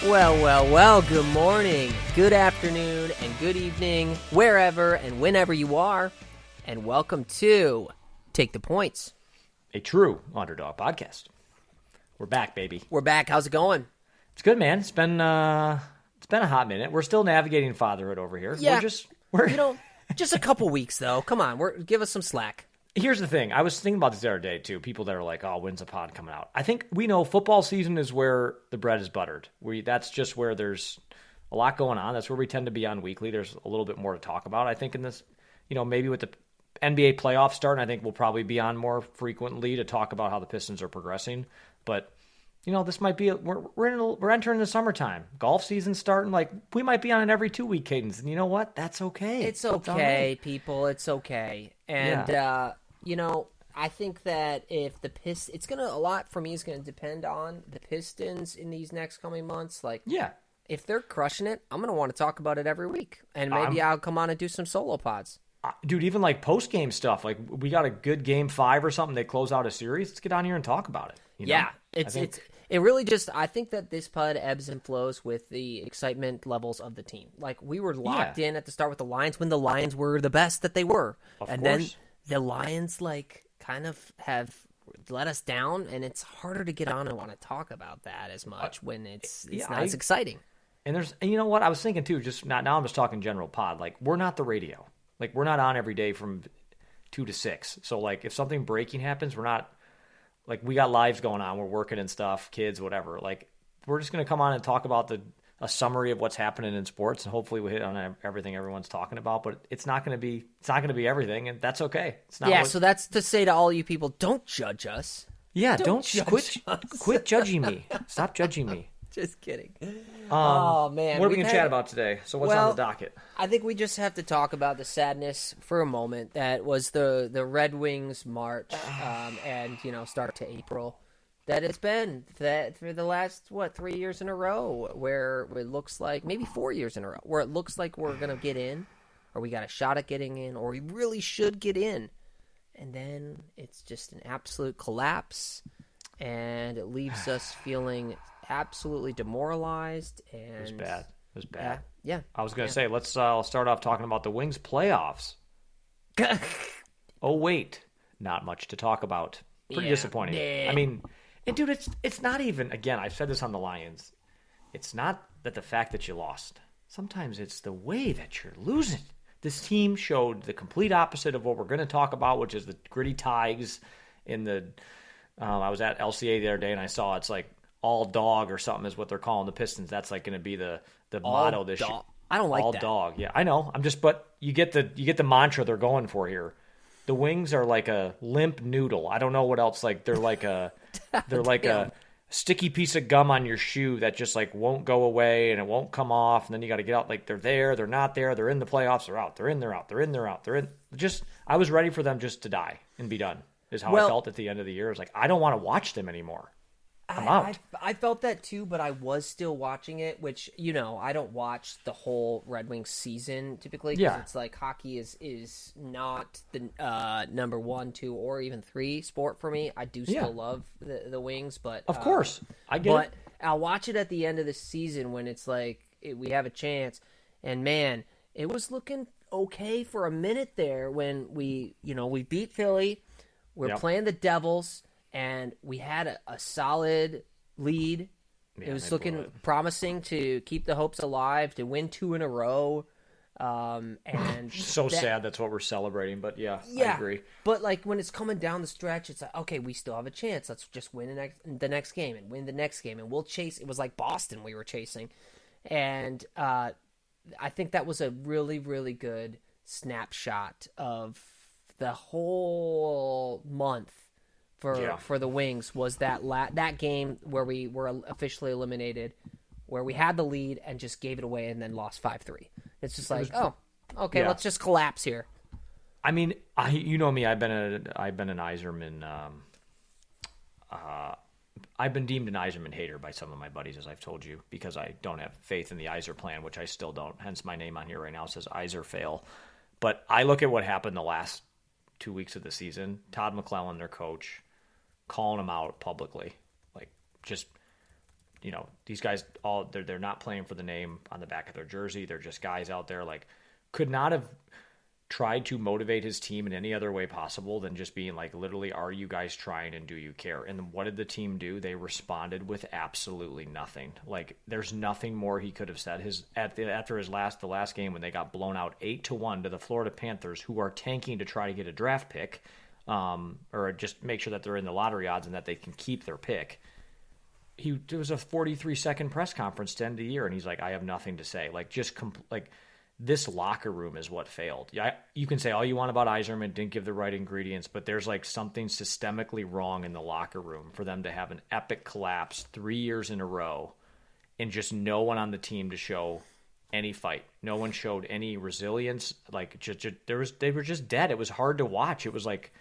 Well, good morning, good afternoon, and good evening, wherever and whenever you are, and welcome to Take the Points. A true underdog podcast. We're back, baby. We're back. How's it going? It's good, man. It's been a hot minute. We're still navigating fatherhood over here. Yeah. We're just a couple weeks, though. Come on, give us some slack. Here's the thing. I was thinking about this the other day, too. People that are like, oh, when's the pod coming out? I think we know football season is where the bread is buttered. That's just where there's a lot going on. That's where we tend to be on weekly. There's a little bit more to talk about. I think in this, maybe with the NBA playoffs starting, I think we'll probably be on more frequently to talk about how the Pistons are progressing. But, this might be, we're entering the summertime. Golf season's starting. Like, we might be on an every 2-week cadence. And you know what? That's okay. It's okay, people. It's okay. And, I think that if the Pistons, a lot for me is going to depend on the Pistons in these next coming months. Like, yeah. If they're crushing it, I'm going to want to talk about it every week. And maybe I'll come on and do some solo pods. Dude, even like post-game stuff, like we got a good game 5 or something, they close out a series, let's get on here and talk about it. Yeah, it really just, I think that this pod ebbs and flows with the excitement levels of the team. Like, we were locked in at the start with the Lions when the Lions were the best that they were. Of course. Then the Lions, kind of have let us down, and it's harder to get on and want to talk about that as much when it's not as exciting. And you know what, I was thinking too, now I'm just talking general pod, like, we're not the radio. Like, we're not on every day from 2 to 6. So, like, if something breaking happens, we're not, like, we got lives going on. We're working and stuff, kids, whatever. Like, we're just going to come on and talk about a summary of what's happening in sports, and hopefully we hit on everything everyone's talking about. But it's not going to be everything, and that's okay. It's not. So that's to say to all you people, don't judge us. Yeah, don't quit judging me. Stop judging me. Just kidding. Oh, man. What are we going to chat about today? So what's on the docket? I think we just have to talk about the sadness for a moment that was the Red Wings March and, start to April. That it's been that for the last, 3 years in a row where it looks like, maybe 4 years in a row, where it looks like we're going to get in, or we got a shot at getting in, or we really should get in. And then it's just an absolute collapse, and it leaves us feeling absolutely demoralized. And it was bad. Yeah. I was going to say, let's start off talking about the Wings playoffs. Oh, wait. Not much to talk about. Pretty disappointing. Yeah. I mean, and dude, it's not even, again, I've said this on the Lions, it's not that the fact that you lost. Sometimes it's the way that you're losing. This team showed the complete opposite of what we're going to talk about, which is the gritty ties in the, I was at LCA the other day and I saw it's like, all dog or something is what they're calling the Pistons. That's like going to be the motto this year. I don't like all that. All dog. Yeah, I know. But you get the mantra they're going for here. The Wings are like a limp noodle. I don't know what else. Like they're like a sticky piece of gum on your shoe that just like won't go away and it won't come off. And then you got to get out. Like they're there, they're not there. They're in the playoffs. They're out. They're in. They're out. They're in. They're out. They're in. I was ready for them just to die and be done. Is how I felt at the end of the year. I was like, I don't want to watch them anymore. I felt that too, but I was still watching it, which, I don't watch the whole Red Wings season typically because it's like hockey is not the number 1, 2, or even 3 sport for me. I do still love the Wings, but... Of course. I get it. But I'll watch it at the end of the season when it's like we have a chance. And man, it was looking okay for a minute there when we beat Philly. We're playing the Devils. And we had a solid lead. Yeah, it was looking promising to keep the hopes alive, to win 2 in a row. And sad that's what we're celebrating, but I agree. But like when it's coming down the stretch, it's like, okay, we still have a chance. Let's just win the next game and win the next game, and we'll chase. It was like Boston we were chasing. And I think that was a really, really good snapshot of the whole month. For the Wings was that game where we were officially eliminated, where we had the lead and just gave it away and then lost 5-3. It's just like, let's just collapse here. I mean, you know me, I've been an Yzerman. I've been deemed an Yzerman hater by some of my buddies, as I've told you, because I don't have faith in the Yzer plan, which I still don't. Hence, my name on here right now says Yzer fail. But I look at what happened the last 2 weeks of the season. Todd McClellan, their coach, calling them out publicly, like just these guys they're not playing for the name on the back of their jersey. They're just guys out there, like, could not have tried to motivate his team in any other way possible than just being like, literally, are you guys trying and do you care? And what did the team do? They responded with absolutely nothing. Like, there's nothing more he could have said. After the last game when they got blown out 8-1 to the Florida Panthers, who are tanking to try to get a draft pick, or just make sure that they're in the lottery odds and that they can keep their pick. It was a 43-second press conference to end the year, and he's like, I have nothing to say. Like, this locker room is what failed. Yeah, you can say all you want about Yzerman, didn't give the right ingredients, but there's like something systemically wrong in the locker room for them to have an epic collapse 3 years in a row and just no one on the team to show any fight. No one showed any resilience. Like, they were just dead. It was hard to watch. It was like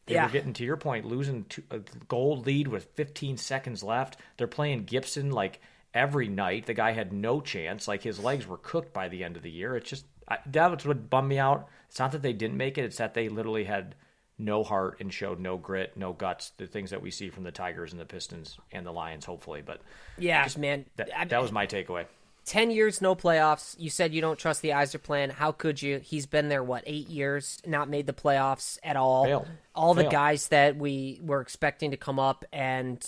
they were getting, to your point, losing a goal lead with 15 seconds left. They're playing Gibson like every night. The guy had no chance. Like, his legs were cooked by the end of the year. It's just, that's what bummed me out. It's not that they didn't make it. It's that they literally had no heart and showed no grit, no guts, the things that we see from the Tigers and the Pistons and the Lions, hopefully. But yeah, man, that was my takeaway. 10 years, no playoffs. You said you don't trust the Yzer plan. How could you? He's been there, 8 years, not made the playoffs at all. Failed. The guys that we were expecting to come up and,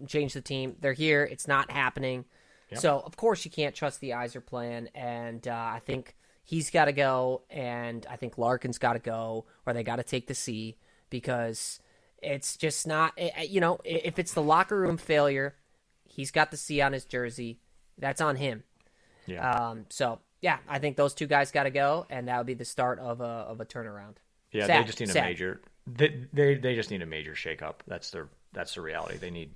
change the team, they're here. It's not happening. Yep. So, of course, you can't trust the Yzer plan. And I think he's got to go, and I think Larkin's got to go, or they got to take the C, because it's just not, if it's the locker room failure, he's got the C on his jersey. That's on him. Yeah. I think those two guys got to go, and that would be the start of a turnaround. Yeah, they just need a major. They just need a major shakeup. That's the reality. They need,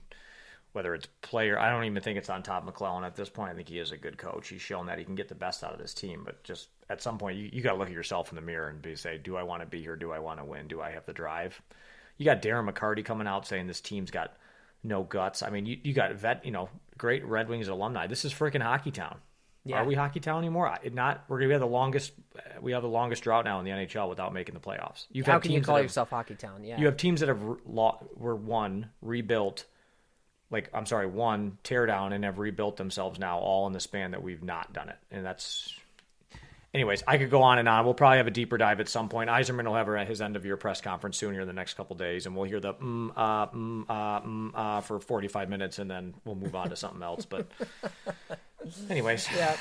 whether it's player. I don't even think it's on Todd McClellan at this point. I think he is a good coach. He's shown that he can get the best out of this team. But just at some point, you got to look at yourself in the mirror and say, do I want to be here? Do I want to win? Do I have the drive? You got Darren McCarty coming out saying this team's got no guts. I mean, you got great Red Wings alumni. This is freaking Hockey Town. Yeah. Are we Hockey Town anymore? We have the longest drought now in the NHL without making the playoffs. How can you call yourself Hockey Town? Yeah. You have teams that have one tear down and have rebuilt themselves now, all in the span that we've not done it. And that's, anyways, I could go on and on. We'll probably have a deeper dive at some point. Yzerman will have his end of year press conference soon here in the next couple of days, and we'll hear the for 45 minutes, and then we'll move on to something else. But anyways, yeah.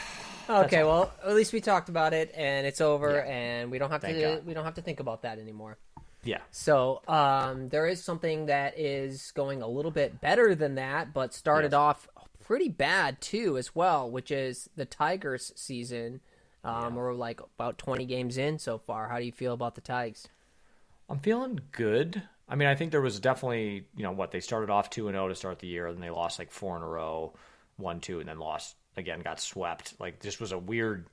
Okay, well, at least we talked about it, and it's over, and we don't have to think about that anymore. Yeah. So there is something that is going a little bit better than that, but started off pretty bad too, as well, which is the Tigers season. We're like about 20 games in so far. How do you feel about the Tigers? I'm feeling good. I mean, I think there was definitely, they started off 2-0 to start the year, and they lost like 4 in a row, 1-2, and then lost again, got swept. Like, this was a weird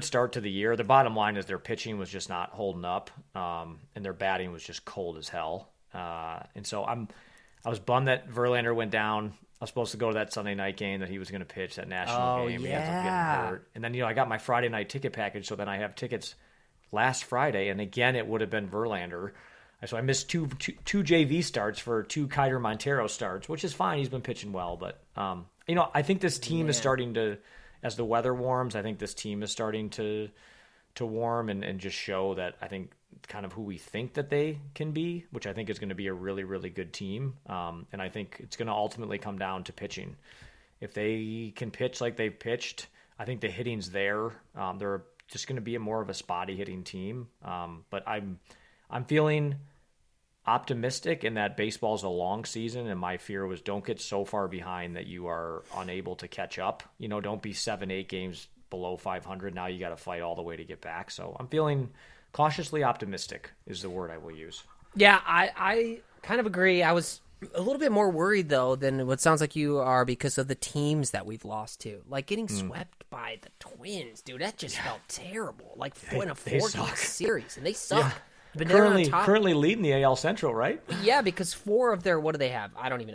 start to the year. The bottom line is their pitching was just not holding up, and their batting was just cold as hell. And so I was bummed that Verlander went down. I was supposed to go to that Sunday night game that he was going to pitch, that national game. Yeah. He ends up getting hurt. And then, I got my Friday night ticket package, so then I have tickets last Friday, and again, it would have been Verlander. So I missed two JV starts for 2 Kiter Montero starts, which is fine. He's been pitching well. But, I think this team is starting to, as the weather warms, I think this team is starting to warm and just show that I think kind of who we think that they can be, which I think is going to be a really, really good team. And I think it's going to ultimately come down to pitching. If they can pitch like they've pitched, I think the hitting's there. They're just going to be more of a spotty hitting team. But I'm feeling optimistic in that baseball's a long season, and my fear was don't get so far behind that you are unable to catch up. Don't be 7-8 games below 500. Now you got to fight all the way to get back. So I'm feeling cautiously optimistic is the word I will use. Yeah, I kind of agree. I was a little bit more worried, though, than what sounds like you are because of the teams that we've lost to. Like, getting swept by the Twins, dude, that just felt terrible. Like, in a 4-game series, and they suck. Yeah. But currently leading the AL Central, right? Yeah, because 4 of their, what do they have?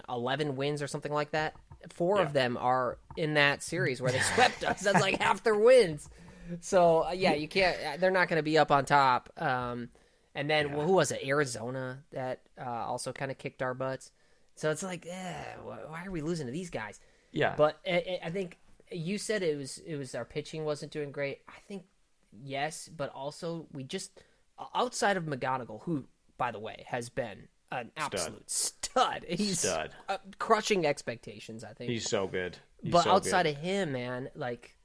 11 wins or something like that? 4 of them are in that series where they swept us. That's like half their wins. So, you can't, they're not going to be up on top. And then, who was it? Arizona that also kind of kicked our butts. So it's like, why are we losing to these guys? Yeah. But I think you said it was our pitching wasn't doing great. I think yes, but also we just outside of McGonigal, who by the way has been an absolute stud. He's crushing expectations. I think he's so good. But outside of him, man, like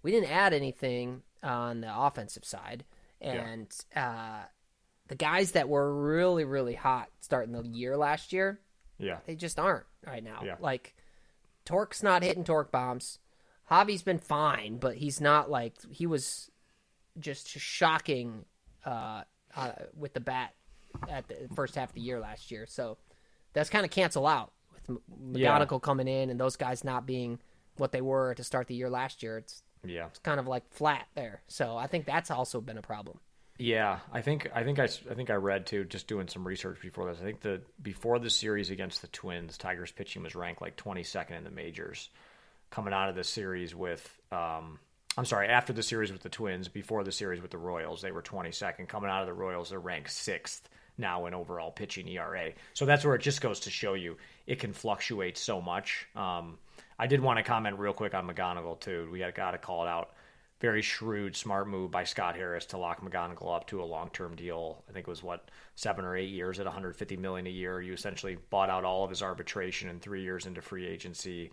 we didn't add anything on the offensive side, and the guys that were really, really hot starting the year last year, they just aren't right now. Yeah. Like Torque's not hitting torque bombs. Javi's been fine, but he's not like he was just shocking with the bat at the first half of the year last year. So that's kind of cancel out with McGonigal coming in and those guys not being what they were to start the year last year. It's kind of like flat there. So I think that's also been a problem. Yeah, I think I read too, just doing some research before this. I think before the series against the Twins, Tigers pitching was ranked like 22nd in the majors. Coming out of the series with, after the series with the Twins, before the series with the Royals, they were 22nd. Coming out of the Royals, they're ranked 6th now in overall pitching ERA. So that's where it just goes to show you it can fluctuate so much. I did want to comment real quick on McGonigal too. We got to call it out. Very shrewd, smart move by Scott Harris to lock McGonigal up to a long-term deal. I think it was 7 or 8 years at $150 million a year. You essentially bought out all of his arbitration and 3 years into free agency.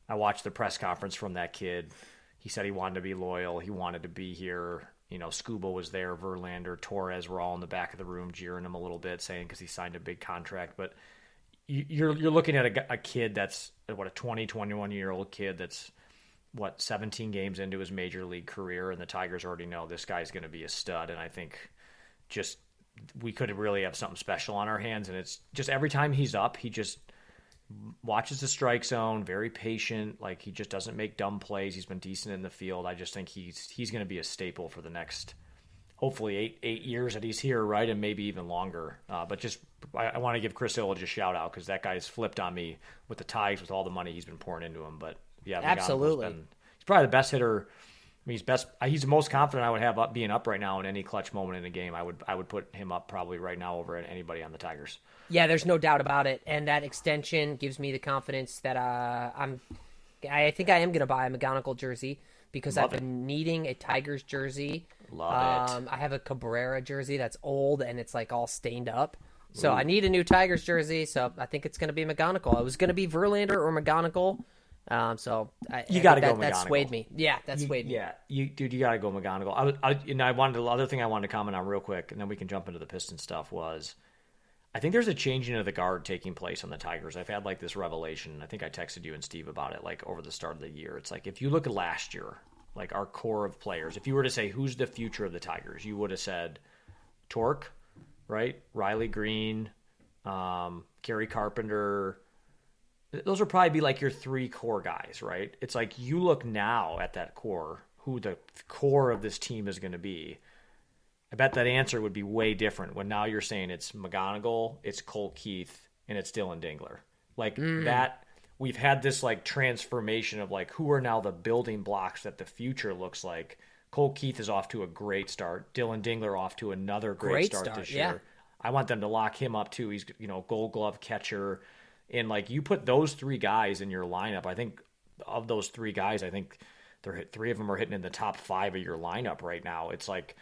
I watched the press conference from that kid. He said he wanted to be loyal. He wanted to be here. You know, Scuba was there, Verlander, Torres were all in the back of the room jeering him a little bit, saying because he signed a big contract. But you're looking at a kid that's, a 21-year-old kid that's, 17 games into his major league career, and the Tigers already know this guy's going to be a stud. And I think just we could really have something special on our hands. And it's just every time he's up, he just watches the strike zone, very patient. Like he just doesn't make dumb plays. He's been decent in the field. I just think he's going to be a staple for the next, hopefully eight years that he's here, right, and maybe even longer. But just I want to give Chris Illich a shout out because that guy's flipped on me with the Tigers with all the money he's been pouring into him. But yeah, absolutely, he's probably the best hitter. I mean, he's the most confident I would have up being up right now in any clutch moment in a game. I would put him up probably right now over anybody on the Tigers. Yeah, there's no doubt about it, and that extension gives me the confidence that I think I am going to buy a McGonigal jersey because I've been needing a Tigers jersey. Love it. I have a Cabrera jersey that's old and it's like all stained up. So I need a new Tigers jersey, so I think it's going to be McGonigal. It was going to be Verlander or McGonigal. So you got to go McGonigal. That swayed me. Yeah, that swayed me. Yeah, you got to go McGonigal. The other thing I wanted to comment on real quick, and then we can jump into the Pistons stuff, was I think there's a changing of the guard taking place on the Tigers. I've had like this revelation. I think I texted you and Steve about it like over the start of the year. It's like if you look at last year, like our core of players, if you were to say who's the future of the Tigers, you would have said Torque, right? Riley Green, Gary Carpenter. Those would probably be like your 3 core guys, right? It's like you look now at that core, who the core of this team is going to be. I bet that answer would be way different when now you're saying it's McGonigal, it's Colt Keith, and it's Dylan Dingler. Like that, we've had this like transformation of like who are now the building blocks that the future looks like. Colt Keith is off to a great start. Dylan Dingler off to another great start this year. Yeah. I want them to lock him up too. He's Gold Glove catcher. And like you put those 3 guys in your lineup, I think of those 3 guys, I think 3 of them are hitting in the top 5 of your lineup right now. It's like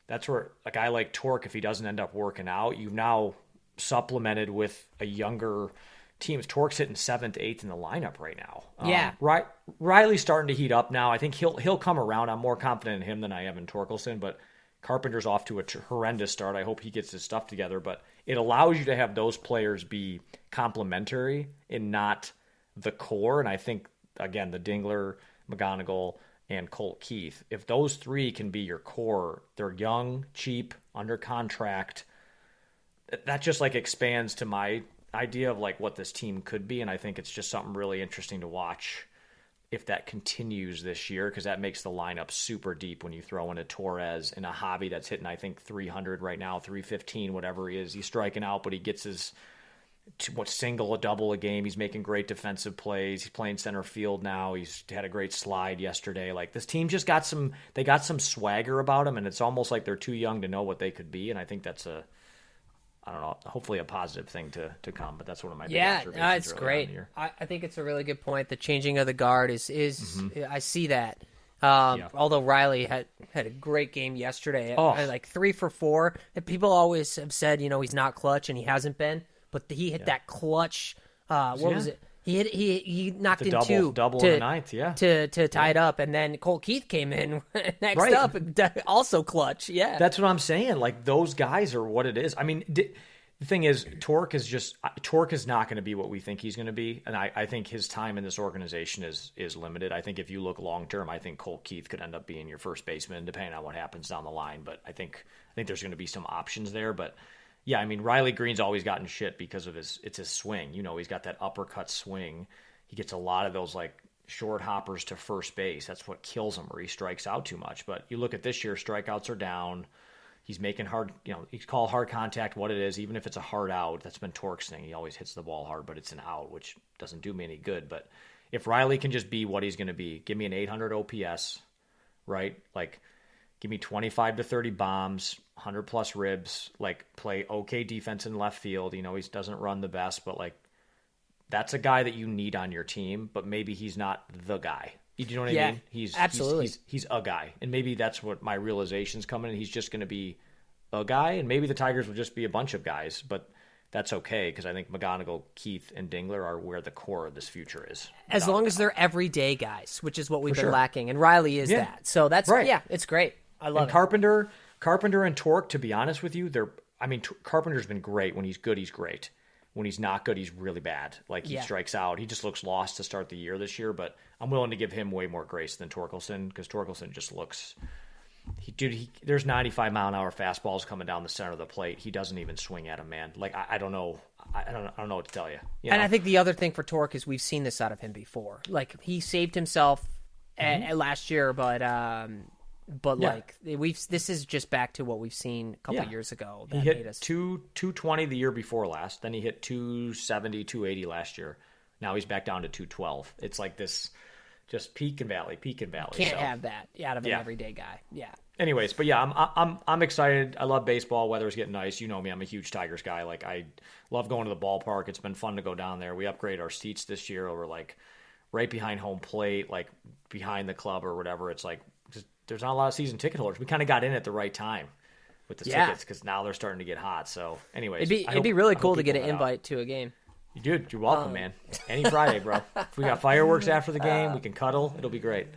that's where a guy like Torque, if he doesn't end up working out, you've now supplemented with a younger team. Torque's hitting 7th, 8th in the lineup right now. Yeah, Riley's starting to heat up now. I think he'll come around. I'm more confident in him than I am in Torkelson, but Carpenter's off to a horrendous start. I hope he gets his stuff together, but it allows you to have those players be complementary and not the core. And I think, again, the Dingler, McGonigal, and Colt Keith, if those 3 can be your core, they're young, cheap, under contract. That just like expands to my idea of like what this team could be. And I think it's just something really interesting to watch if that continues this year, because that makes the lineup super deep when you throw in a Torres and a Javi that's hitting, I think, 300 right now, 315, whatever he is. He's striking out, but he gets his single, a double a game. He's making great defensive plays. He's playing center field now. He's had a great slide yesterday. Like this team just got some swagger about them, and it's almost like they're too young to know what they could be. And I think that's I don't know, hopefully a positive thing to come. But that's one of my big Yeah, observations it's early on in great. the year. I think it's a really good point. The changing of the guard is I see that. Yeah. Although Riley had a great game yesterday, Oh. like 3 for 4. And people always have said, he's not clutch, and he hasn't been. But he hit that clutch. What was it? He knocked The in double two in the ninth, yeah. to tie it up, and then Cole Keith came in next Right. up, also clutch. Yeah, That's what I'm saying. Like, those guys are what it is. I mean, the thing is, Torque is not going to be what we think he's going to be, and I think his time in this organization is limited. I think if you look long term, I think Cole Keith could end up being your first baseman, depending on what happens down the line. But I think there's going to be some options there. But yeah, I mean, Riley Green's always gotten shit because of his swing. He's got that uppercut swing. He gets a lot of those like short hoppers to first base. That's what kills him, or he strikes out too much. But you look at this year, strikeouts are down. He's making hard, he's called hard contact what it is, even if it's a hard out. That's been Torque's thing. He always hits the ball hard, but it's an out, which doesn't do me any good. But if Riley can just be what he's going to be, give me an 800 OPS, right? Like, give me 25 to 30 bombs, 100 plus ribs, like play okay defense in left field. He doesn't run the best, but like, that's a guy that you need on your team, but maybe he's not the guy. You know what I mean? He's absolutely. He's a guy, and maybe that's what my realization's coming in. He's just going to be a guy, and maybe the Tigers will just be a bunch of guys, but that's okay because I think McGonigal, Keith, and Dingler are where the core of this future is. As long as they're everyday guys, which is what we've been lacking, and Riley is that. So that's right. It's great. I love it. Carpenter and Torque, to be honest with you, Carpenter's been great. When he's good, he's great. When he's not good, he's really bad. Like, he strikes out. He just looks lost to start the year this year, but I'm willing to give him way more grace than Torkelson because Torkelson just looks... there's 95-mile-an-hour fastballs coming down the center of the plate. He doesn't even swing at him, man. Like, I don't know. I don't know what to tell you. And I think the other thing for Torque is we've seen this out of him before. Like, he saved himself last year, but like this is just back to what we've seen a couple years ago. He hit 220 the year before last. Then he hit 270, 280 last year. Now he's back down to 212. It's like this, just peak and valley. Can't have that out of an everyday guy. Yeah. Anyways, but yeah, I'm excited. I love baseball. Weather's getting nice. You know me, I'm a huge Tigers guy. Like, I love going to the ballpark. It's been fun to go down there. We upgrade our seats this year over like right behind home plate, like behind the club or whatever. It's like there's not a lot of season ticket holders. We kind of got in at the right time with the tickets because now they're starting to get hot. So, anyways, it'd be really cool to get an invite to a game. Dude, you're welcome, man. Any Friday, bro. If we got fireworks after the game, we can cuddle. It'll be great.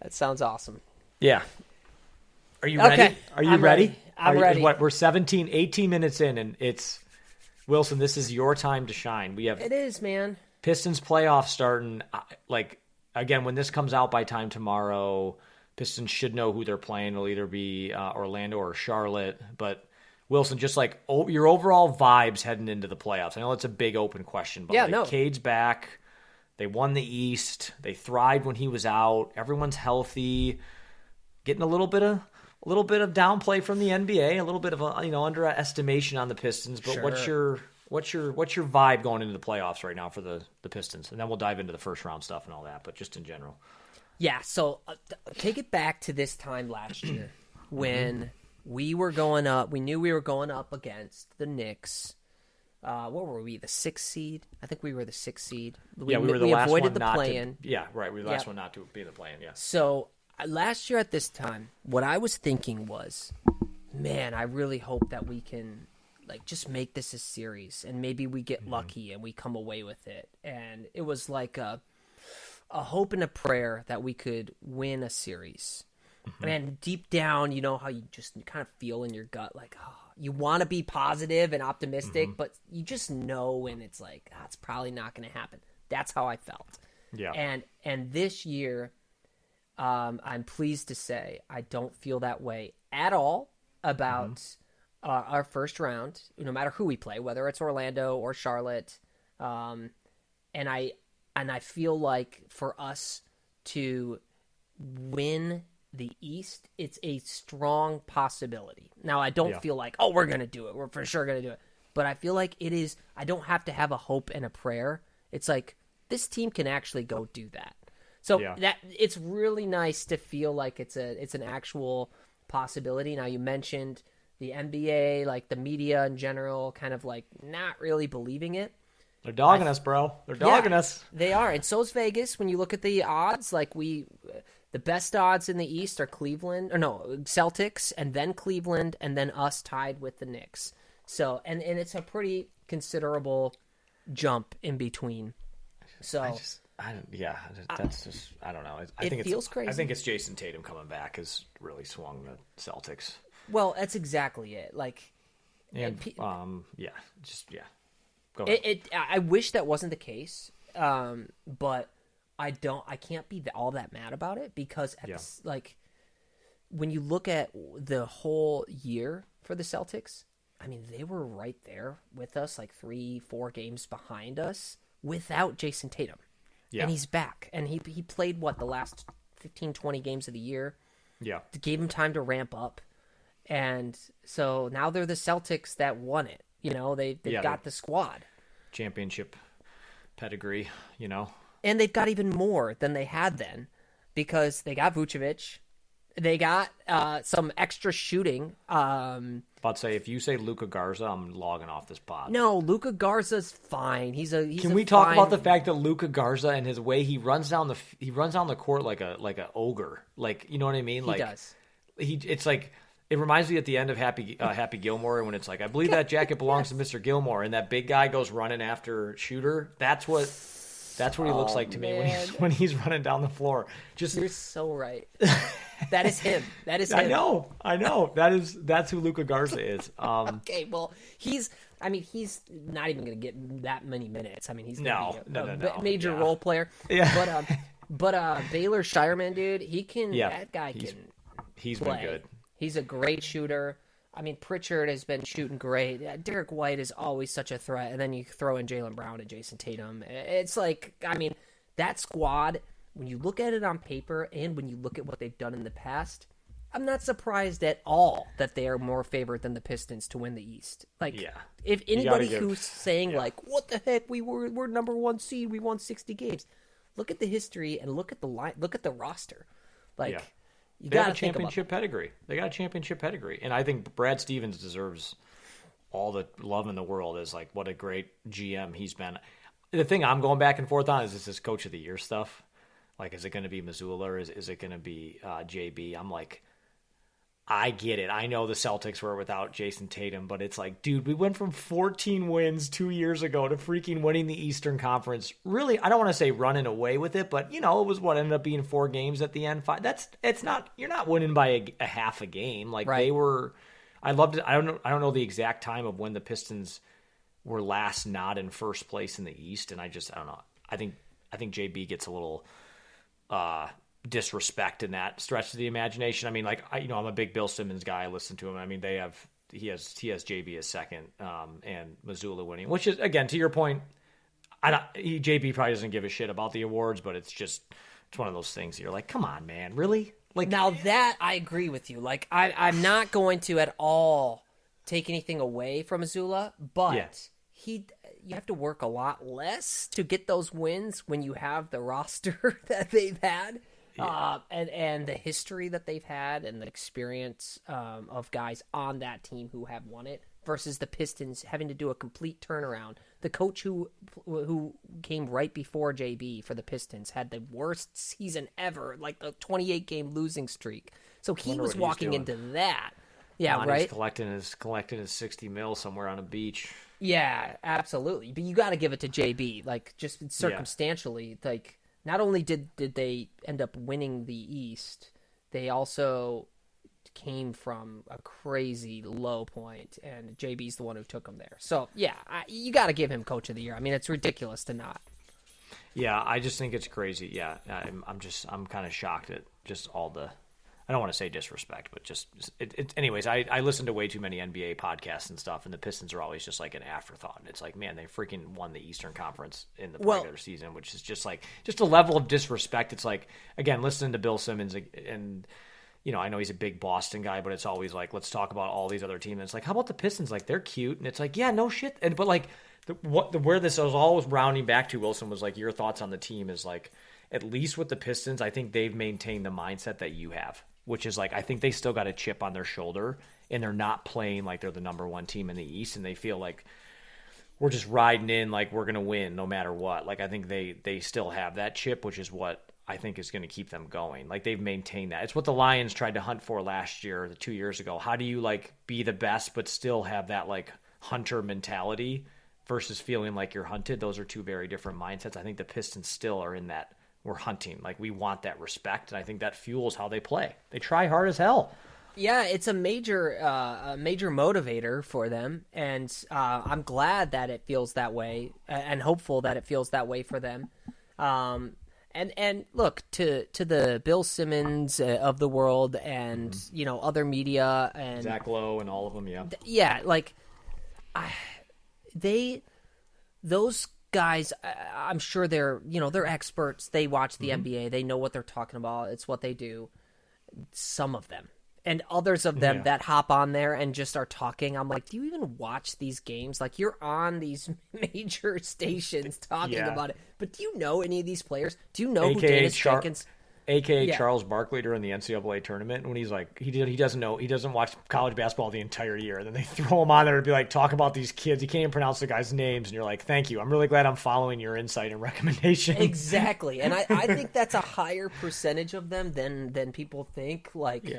That sounds awesome. Yeah. Are you ready? Are you ready? I'm ready. We're 18 minutes in, and it's Wilson. This is your time to shine. It is, man. Pistons playoffs starting. Like, again, when this comes out by time tomorrow, Pistons should know who they're playing. It'll either be Orlando or Charlotte. But Wilson, just like your overall vibes heading into the playoffs. I know it's a big open question, but Cade's back. They won the East. They thrived when he was out. Everyone's healthy. Getting a little bit of downplay from the NBA, a little bit of underestimation on the Pistons. But what's your vibe going into the playoffs right now for the Pistons? And then we'll dive into the first round stuff and all that. But just in general. Yeah, so take it back to this time last year when we were going up. We knew we were going up against the Knicks. What were we, the 6th seed? I think we were the 6th seed. We were the last avoided one the not play-in. to. Yeah, right. We were the last one not to be in the play-in. Yeah. So last year at this time, what I was thinking was, man, I really hope that we can just make this a series, and maybe we get lucky and we come away with it. And it was like a hope and a prayer that we could win a series. And deep down, you know how you just kind of feel in your gut, like, you want to be positive and optimistic, but you just know when it's like, it's probably not going to happen. That's how I felt. Yeah. And this year, I'm pleased to say I don't feel that way at all about our first round, no matter who we play, whether it's Orlando or Charlotte. And I feel like for us to win the East, it's a strong possibility. Now, I don't feel like, we're going to do it. We're for sure going to do it. But I feel like it is, I don't have to have a hope and a prayer. It's like, this team can actually go do that. So that it's really nice to feel like it's an actual possibility. Now, you mentioned the NBA, like the media in general, kind of like not really believing it. They're dogging us, bro. They're dogging us. They are, and so is Vegas. When you look at the odds, like the best odds in the East are Celtics, and then Cleveland, and then us tied with the Knicks. So, and it's a pretty considerable jump in between. So, I don't know. I think feels crazy. I think it's Jason Tatum coming back has really swung the Celtics. Well, that's exactly it. Like, and Go ahead. I wish that wasn't the case, but I can't be all that mad about it because like when you look at the whole year for the Celtics, I mean, they were right there with us, like 3-4 games behind us without Jason Tatum. Yeah. And he's back. And he played, the last 15, 20 games of the year? Yeah. Gave him time to ramp up. And so now they're the Celtics that won it. You know, they've got the squad. Championship pedigree, you know. And they've got even more than they had then because they got Vucevic. They got some extra shooting. About to say, if you say Luka Garza, I'm logging off this pod. No, Luka Garza's fine. Can we talk about the fact that Luka Garza and his way he runs down the court like a ogre, like, you know what I mean? Like, he does. It's like it reminds me at the end of Happy Gilmore when it's like, I believe that jacket belongs to Mr. Gilmore, and that big guy goes running after Shooter. That's what he looks like to me when he's running down the floor. You're so right. That is him. I know. That's who Luka Garza is. Okay, well, he's not even going to get that many minutes. I mean, he's going to be a major role player. Yeah. But Baylor Shireman, dude, he can. Yeah, that guy can. He's play. been good. He's a great shooter. I mean, Pritchard has been shooting great. Derek White is always such a threat. And then you throw in Jaylen Brown and Jason Tatum. It's like, I mean, that squad, when you look at it on paper and when you look at what they've done in the past, I'm not surprised at all that they are more favored than the Pistons to win the East. Like, if anybody who's saying, like, what the heck, we're number one seed, we won 60 games. Look at the history and look at the roster. Like, they have a championship pedigree. They got a championship pedigree. And I think Brad Stevens deserves all the love in the world as, like, what a great GM he's been. The thing I'm going back and forth on is this Coach of the Year stuff. Like, is it going to be Missoula or is it going to be JB? I'm like, I get it. I know the Celtics were without Jason Tatum, but it's like, dude, we went from 14 wins 2 years ago to freaking winning the Eastern Conference. Really, I don't want to say running away with it, but, you know, it was what ended up being 4 games at the end. You're not winning by a half a game. Like, They were, I loved it. I don't know the exact time of when the Pistons were last not in first place in the East. And I don't know. I think JB gets a little, disrespect in that stretch of the imagination. I mean, like, I'm a big Bill Simmons guy. I listen to him. I mean, he has JB as second, and Missoula winning, which is, again, to your point, JB probably doesn't give a shit about the awards, but it's one of those things you're like, come on, man, really? Like, now that I agree with you. Like, I'm not going to at all take anything away from Missoula, but you have to work a lot less to get those wins when you have the roster that they've had. And the history that they've had and the experience of guys on that team who have won it versus the Pistons having to do a complete turnaround. The coach who came right before JB for the Pistons had the worst season ever, like the 28-game losing streak. So he was walking into that. Yeah, right? He's collecting his 60 mil somewhere on a beach. Yeah, absolutely. But you got to give it to JB, like, just circumstantially, like, not only did they end up winning the East, they also came from a crazy low point, and JB's the one who took them there. So, yeah, you got to give him Coach of the Year. I mean, it's ridiculous to not. Yeah, I just think it's crazy. Yeah, I'm kind of shocked at just all the, I don't want to say disrespect, but just anyways, I listen to way too many NBA podcasts and stuff, and the Pistons are always just like an afterthought. And it's like, man, they freaking won the Eastern Conference in the regular season, which is just like, just a level of disrespect. It's like, again, listening to Bill Simmons, and, you know, I know he's a big Boston guy, but it's always like, let's talk about all these other teams. And it's like, how about the Pistons? Like, they're cute. And it's like, yeah, no shit. But like, where this was always rounding back to, Wilson, was like, your thoughts on the team is like, at least with the Pistons, I think they've maintained the mindset that you have, which is like, I think they still got a chip on their shoulder, and they're not playing like they're the number one team in the East, and they feel like we're just riding in like we're going to win no matter what. Like I think they still have that chip, which is what I think is going to keep them going. Like they've maintained that. It's what the Lions tried to hunt for last year, 2 years ago. How do you like be the best but still have that like hunter mentality versus feeling like you're hunted? Those are two very different mindsets. I think the Pistons still are in that we're hunting. Like we want that respect, and I think that fuels how they play. They try hard as hell. Yeah, it's a major motivator for them, and I'm glad that it feels that way, and hopeful that it feels that way for them. And look to the Bill Simmons of the world, and other media and Zach Lowe and all of them. Yeah, like those guys. I'm sure they're experts. They watch the NBA. They know what they're talking about. It's what they do. Some of them. And others of them that hop on there and just are talking, I'm like, do you even watch these games? Like, you're on these major stations talking about it. But do you know any of these players? Do you know who Dennis Jenkins... A.K.A. Charles Barkley during the NCAA tournament, when he's like, he doesn't watch college basketball the entire year. And then they throw him on there to be like, talk about these kids. You can't even pronounce the guys' names. And you're like, thank you. I'm really glad I'm following your insight and recommendation. Exactly. And I think that's a higher percentage of them than people think. Like,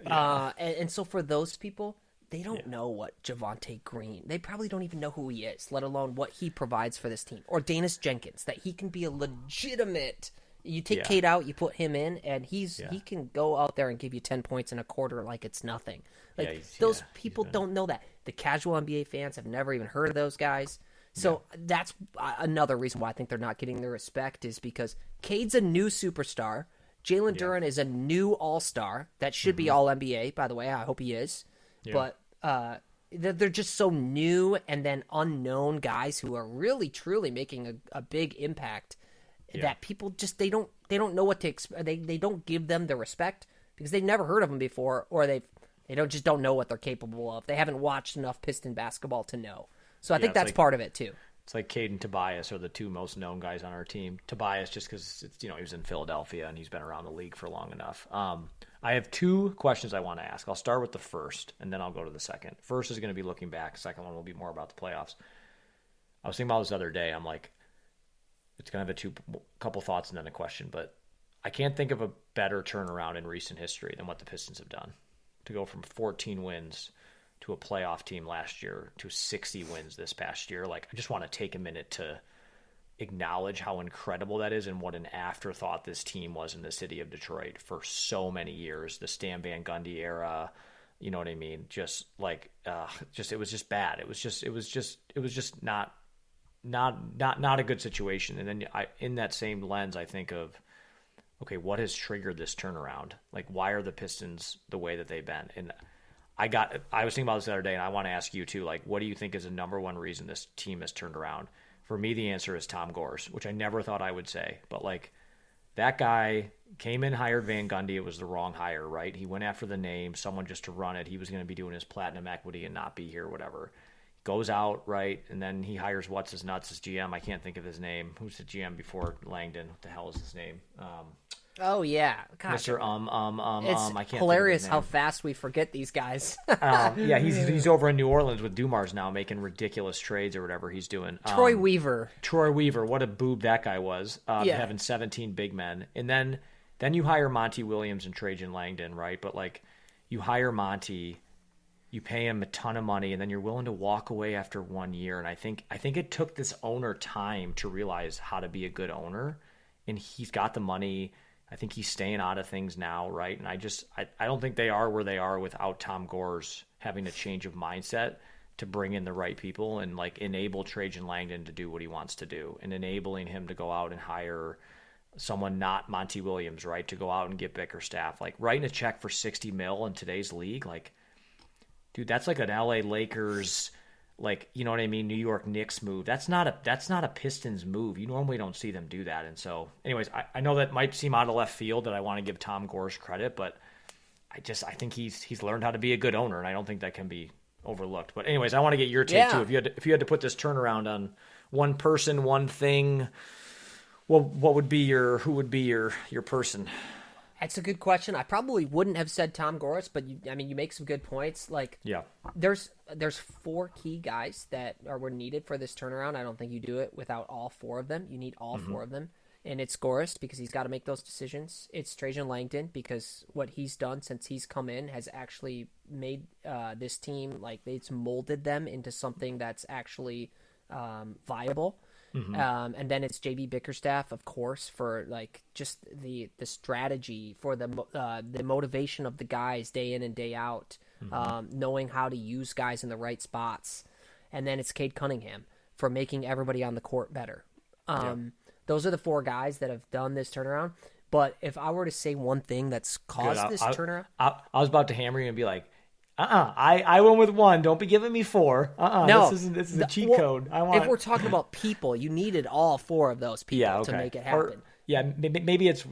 and so for those people, they don't know what Javonte Green, they probably don't even know who he is, let alone what he provides for this team. Or Dennis Jenkins, that he can be a legitimate... You take Cade out, you put him in, and he can go out there and give you 10 points in a quarter like it's nothing. Like those people don't know that. The casual NBA fans have never even heard of those guys. So that's another reason why I think they're not getting the respect, is because Cade's a new superstar. Jalen Duren is a new all-star. That should be all-NBA, by the way. I hope he is. Yeah. But they're just so new and then unknown guys who are really, truly making a big impact. That people just they don't know what to expect. They don't give them the respect because they've never heard of them before, or they don't know what they're capable of. They haven't watched enough Piston basketball to know. So I think that's part of it too. It's like Cade and Tobias are the two most known guys on our team. Tobias just because he was in Philadelphia and he's been around the league for long enough. I have two questions I want to ask. I'll start with the first and then I'll go to the second. First is going to be looking back. Second one will be more about the playoffs. I was thinking about this the other day. I'm like, it's going to have a couple thoughts and then a question, but I can't think of a better turnaround in recent history than what the Pistons have done. To go from 14 wins to a playoff team last year to 60 wins this past year. Like, I just want to take a minute to acknowledge how incredible that is and what an afterthought this team was in the city of Detroit for so many years. The Stan Van Gundy era, you know what I mean? Just like, it was just bad. It was just not a good situation. And then in that same lens, I think of, okay, what has triggered this turnaround? Like, why are the Pistons the way that they've been? And I was thinking about this the other day, and I want to ask you too, like, what do you think is the number one reason this team has turned around? For me, the answer is Tom Gores, which I never thought I would say. But like, that guy came in, hired Van Gundy. It was the wrong hire, right? He went after the name, someone just to run it. He was going to be doing his platinum equity and not be here, whatever. Goes out, right, and then he hires what's-his-nuts, his GM. I can't think of his name. Who's the GM before Langdon? What the hell is his name? Oh, yeah. Gosh. Mr. It's I can't hilarious think of his name. how fast we forget these guys. Yeah, he's over in New Orleans with Dumars now, making ridiculous trades or whatever he's doing. Troy Weaver, what a boob that guy was, having 17 big men. And then you hire Monty Williams and Trajan Langdon, right? But, like, you hire Monty... You pay him a ton of money, and then you're willing to walk away after 1 year. And I think it took this owner time to realize how to be a good owner, and he's got the money. I think he's staying out of things now, right? And I don't think they are where they are without Tom Gores having a change of mindset to bring in the right people and like enable Trajan Langdon to do what he wants to do, and enabling him to go out and hire someone not Monty Williams, right? To go out and get Bickerstaff, like writing a check for $60 million in today's league, like. Dude, that's like an LA Lakers, like, you know what I mean, New York Knicks move. That's not a Pistons move. You normally don't see them do that. And so, anyways, I know that might seem out of left field that I want to give Tom Gores credit, but I think he's learned how to be a good owner, and I don't think that can be overlooked. But anyways, I want to get your take too. If you had to put this turnaround on one person, one thing, who would be your person? It's a good question. I probably wouldn't have said Tom Gores, but you make some good points. Like, Yeah. there's 4 key guys that were needed for this turnaround. I don't think you do it without all 4 of them. You need all 4 of them. And it's Gores because he's got to make those decisions. It's Trajan Langdon because what he's done since he's come in has actually made this team, like, it's molded them into something that's actually viable. And then it's JB Bickerstaff, of course, for like just the strategy, for the motivation of the guys day in and day out, knowing how to use guys in the right spots. And then it's Cade Cunningham for making everybody on the court better. Those are the 4 guys that have done this turnaround. But if I were to say one thing that's caused this turnaround, I was about to hammer you and be like, I went with 1. Don't be giving me 4. No, this is a cheat code. If we're talking about people, you needed all 4 of those people to make it happen. Maybe it's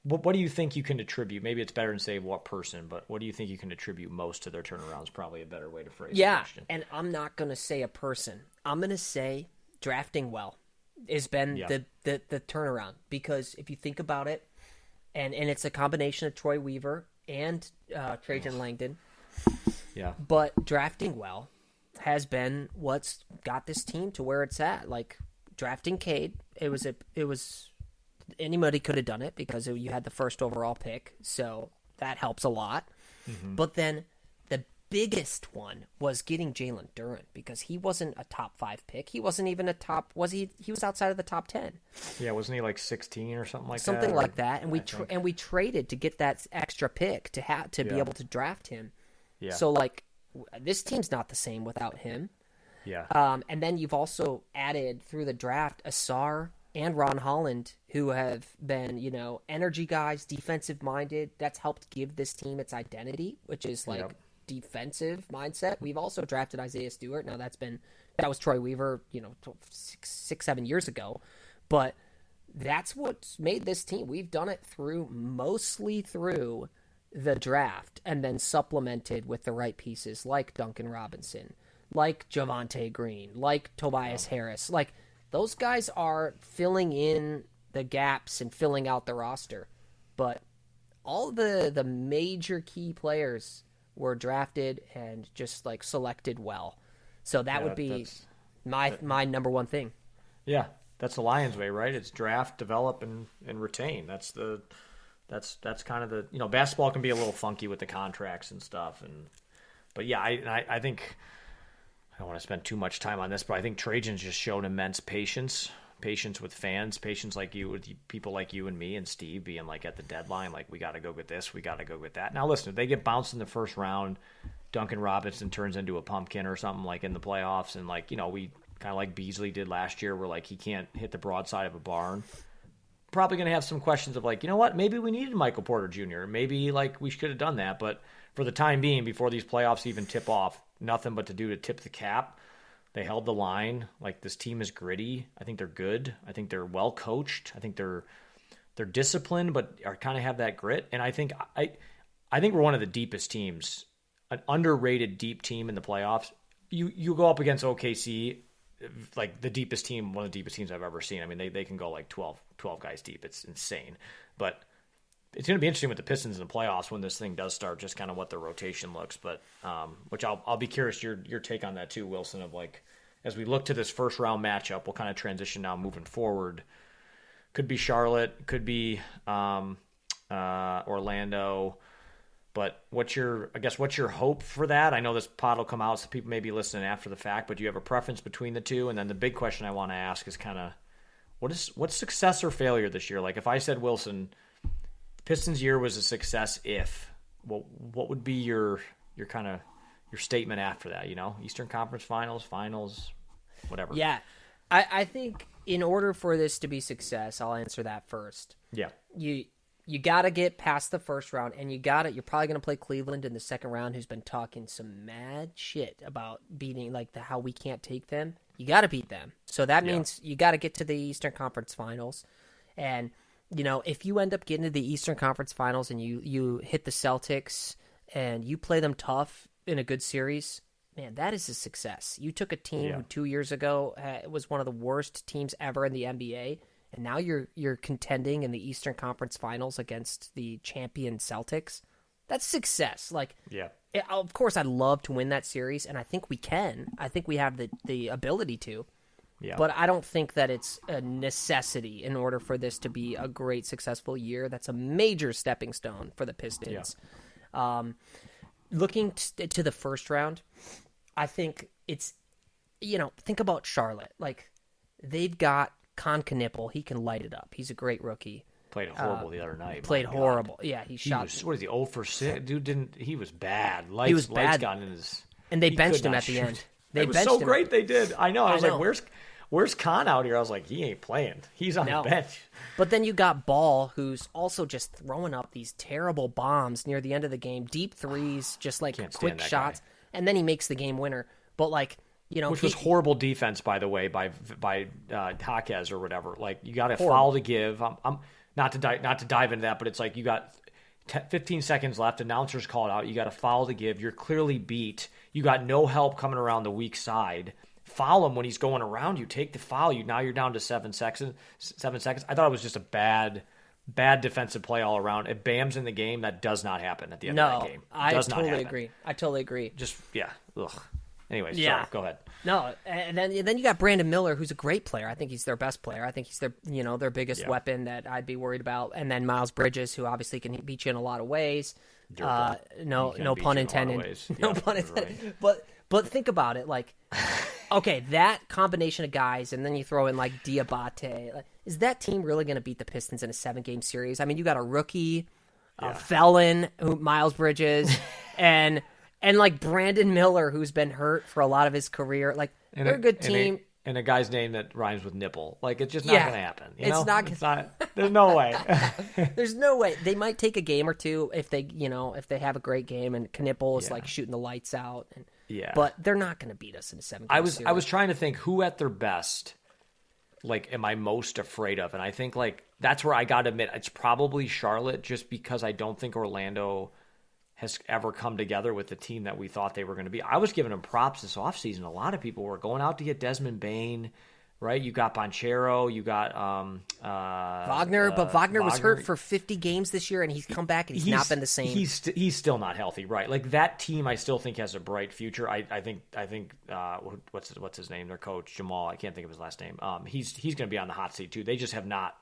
What do you think you can attribute? Maybe it's better than say what person, but what do you think you can attribute most to their turnaround is probably a better way to phrase the question. And I'm not going to say a person. I'm going to say drafting well has been the turnaround, because if you think about it, and it's a combination of Troy Weaver and Trajan Langdon. Yeah. But drafting well has been what's got this team to where it's at. Like, drafting Cade, it was anybody could have done it because you had the first overall pick, so that helps a lot. But then the biggest one was getting Jalen Duren, because he wasn't a top 5 pick. He wasn't even a top. Was he? He was outside of the top 10. Yeah, wasn't he like 16 or something like that? Something like that. And we traded to get that extra pick to be able to draft him. Yeah. So, like, this team's not the same without him. Yeah. And then you've also added through the draft Asar and Ron Holland, who have been, energy guys, defensive minded. That's helped give this team its identity, which is like defensive mindset. We've also drafted Isaiah Stewart. Now that was Troy Weaver, 6-7 years ago, but that's what's made this team. We've done it mostly through the draft, and then supplemented with the right pieces like Duncan Robinson, like Javonte Green, like Tobias Harris. Like, those guys are filling in the gaps and filling out the roster. But all the major key players were drafted and just like selected well. So that would be my number one thing. Yeah, that's the Lions way, right? It's draft, develop, and retain. That's kind of the, basketball can be a little funky with the contracts and stuff. But yeah, I think, I don't want to spend too much time on this, but I think Trajan's just shown immense patience with fans, patience like you, with people like you and me and Steve being like at the deadline, like, we got to go get this, we got to go get that. Now listen, if they get bounced in the first round, Duncan Robinson turns into a pumpkin or something like in the playoffs, and like, we kind of like Beasley did last year, where like he can't hit the broadside of a barn. Probably going to have some questions of like, what, maybe we needed Michael Porter Jr. Maybe like we should have done that. But for the time being, before these playoffs even tip off, nothing but to do to tip the cap. They held the line. Like, this team is gritty. I think they're good. I think they're well coached. I think they're disciplined, but are kind of have that grit. And I think we're one of the deepest teams, an underrated deep team in the playoffs. You go up against OKC, like the deepest team, one of the deepest teams I've ever seen. I mean, they can go like 12 guys deep. It's insane. But it's going to be interesting with the Pistons in the playoffs when this thing does start, just kind of what their rotation looks. But which I'll be curious your take on that too, Wilson, of like, as we look to this first round matchup, we'll kind of transition now moving forward. Could be Charlotte, could be Orlando. But what's your hope for that? I know this pod will come out, so people may be listening after the fact, but do you have a preference between the two? And then the big question I want to ask is kind of, what's success or failure this year? Like, if I said, Wilson, Pistons year was a success if, what would be your kind of your statement after that, Eastern Conference Finals, whatever. Yeah. I think in order for this to be success, I'll answer that first. Yeah. You got to get past the first round, and you're probably going to play Cleveland in the second round, who's been talking some mad shit about beating, like, how we can't take them. You got to beat them. So that means you got to get to the Eastern Conference Finals. And, if you end up getting to the Eastern Conference Finals and you hit the Celtics and you play them tough in a good series, man, that is a success. You took a team who 2 years ago was one of the worst teams ever in the NBA, and now you're contending in the Eastern Conference Finals against the champion Celtics. That's success. Like, of course, I'd love to win that series, and I think we can. I think we have the ability to. Yeah. But I don't think that it's a necessity in order for this to be a great, successful year. That's a major stepping stone for the Pistons. Yeah. Looking to the first round, I think it's, think about Charlotte. Like, they've got Con Knipple. He can light it up. He's a great rookie. Played horrible the other night. Played horrible. God. Yeah, he shot. What is he, 0 for 6? Dude, he was bad. He was bad. Got in his, and they benched him at the end. It was so great they did. I know. I was like, where's Con out here? I was like, he ain't playing. He's on the bench. But then you got Ball, who's also just throwing up these terrible bombs near the end of the game. Deep threes, just like quick shots. Guy. And then he makes the game winner. But like, which was horrible defense, by the way, by Jaquez or whatever. Like, you got a foul to give. I'm not to dive into that, but it's like you got 15 seconds left. Announcers call it out. You got a foul to give. You're clearly beat. You got no help coming around the weak side. Foul him when he's going around you. Take the foul. Now you're down to 7 seconds. I thought it was just a bad defensive play all around. If Bam's in the game, that does not happen at the end of that game. I totally agree. Just, yeah. Ugh. Anyways, sorry, go ahead. No, and then you got Brandon Miller, who's a great player. I think he's their best player. I think he's their biggest weapon that I'd be worried about. And then Miles Bridges, who obviously can beat you in a lot of ways. No pun intended. No pun intended. Right. But think about it, like, okay, that combination of guys, and then you throw in like Diabate. Like, is that team really going to beat the Pistons in a 7-game series? I mean, you got a rookie, a felon, Miles Bridges, and like Brandon Miller, who's been hurt for a lot of his career. Like, they're a good team. And a guy's name that rhymes with nipple. Like, it's just not going to happen. It's not. There's no way. There's no way. They might take a game or two if they have a great game and Knipple is like shooting the lights out. But they're not going to beat us in a 7-game series. I was trying to think who at their best, like, am I most afraid of? And I think, like, that's where I got to admit it's probably Charlotte, just because I don't think Orlando has ever come together with the team that we thought they were going to be. I was giving them props this offseason. A lot of people were going out to get Desmond Bane, right? You got Banchero, you got Wagner, but Wagner was hurt for 50 games this year, and he's come back, and he's not been the same. He's still not healthy, right? Like, that team, I still think has a bright future. I think what's his name? Their coach, Jamal. I can't think of his last name. He's going to be on the hot seat too. They just have not,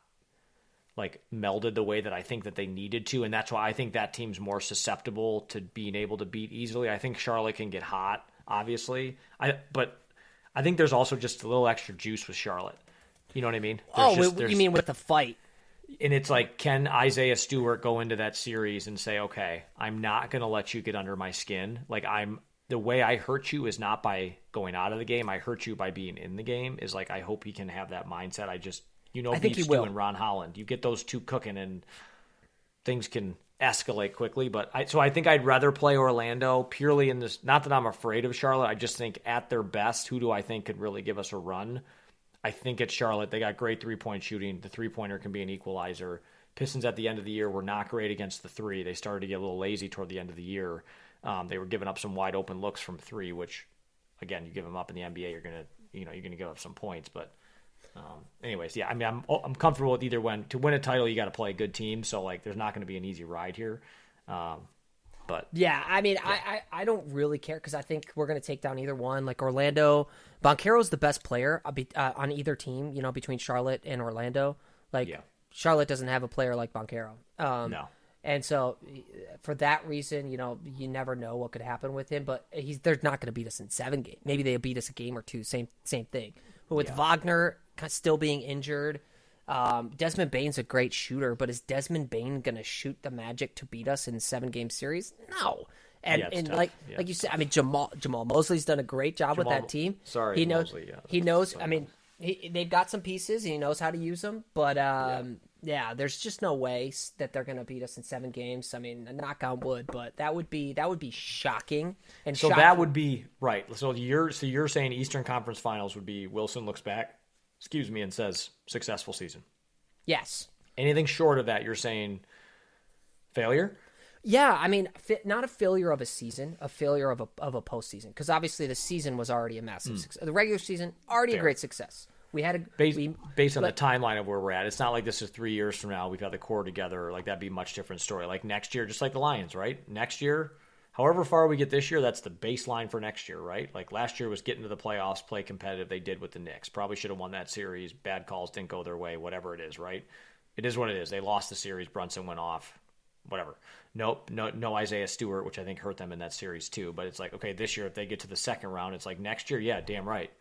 like, melded the way that I think that they needed to, and that's why I think that team's more susceptible to being able to beat easily. I think Charlotte can get hot, obviously, but I think there's also just a little extra juice with Charlotte. You know what I mean? You mean with the fight? And it's like, can Isaiah Stewart go into that series and say, okay, I'm not going to let you get under my skin. Like, the way I hurt you is not by going out of the game. I hurt you by being in the game. Is like, I hope he can have that mindset. I think he will. And Ron Holland, you get those two cooking, and things can escalate quickly. But I think I'd rather play Orlando purely in this. Not that I'm afraid of Charlotte. I just think at their best, who do I think could really give us a run? I think it's Charlotte. They got great 3-point shooting. The 3-pointer can be an equalizer. Pistons at the end of the year were not great against the 3. They started to get a little lazy toward the end of the year. They were giving up some wide open looks from 3, which, again, you give them up in the NBA, you're gonna give up some points, but. Anyways, yeah, I mean, I'm comfortable with either one. To win a title, you got to play a good team. So, like, there's not going to be an easy ride here. But yeah, I mean, yeah. I don't really care because I think we're going to take down either one. Like, Orlando, Banchero's the best player on either team. Between Charlotte and Orlando. Like, Charlotte doesn't have a player like Banchero. No. And so, for that reason, you never know what could happen with him. But they're not going to beat us in 7 games. Maybe they'll beat us a game or two. Same thing. But with Wagner still being injured, Desmond Bane's a great shooter, but is Desmond Bane going to shoot the Magic to beat us in a 7-game series? No. And like you said, I mean, Jamal Mosley's done a great job with that team. Sorry, he knows. Mosley, He knows. I mean, they've got some pieces. And he knows how to use them. But there's just no way that they're going to beat us in 7 games. I mean, knock on wood, but that would be shocking. And so shocking. That would be right. So you're saying Eastern Conference Finals would be Wilson looks back, and says successful season. Yes. Anything short of that, you're saying failure? Yeah, I mean, not a failure of a season, a failure of a postseason. Because obviously the season was already a massive success. The regular season, already a great success. We had based on the timeline of where we're at. It's not like this is 3 years from now. We've got the core together. Like that'd be a much different story. Like next year, just like the Lions, right? Next year, however far we get this year, that's the baseline for next year, right? Like last year was getting to the playoffs, play competitive. They did with the Knicks. Probably should have won that series. Bad calls didn't go their way. Whatever it is, right? It is what it is. They lost the series. Brunson went off. Whatever. Nope. No Isaiah Stewart, which I think hurt them in that series too. But it's like, okay, this year if they get to the second round, it's like next year, yeah, damn right.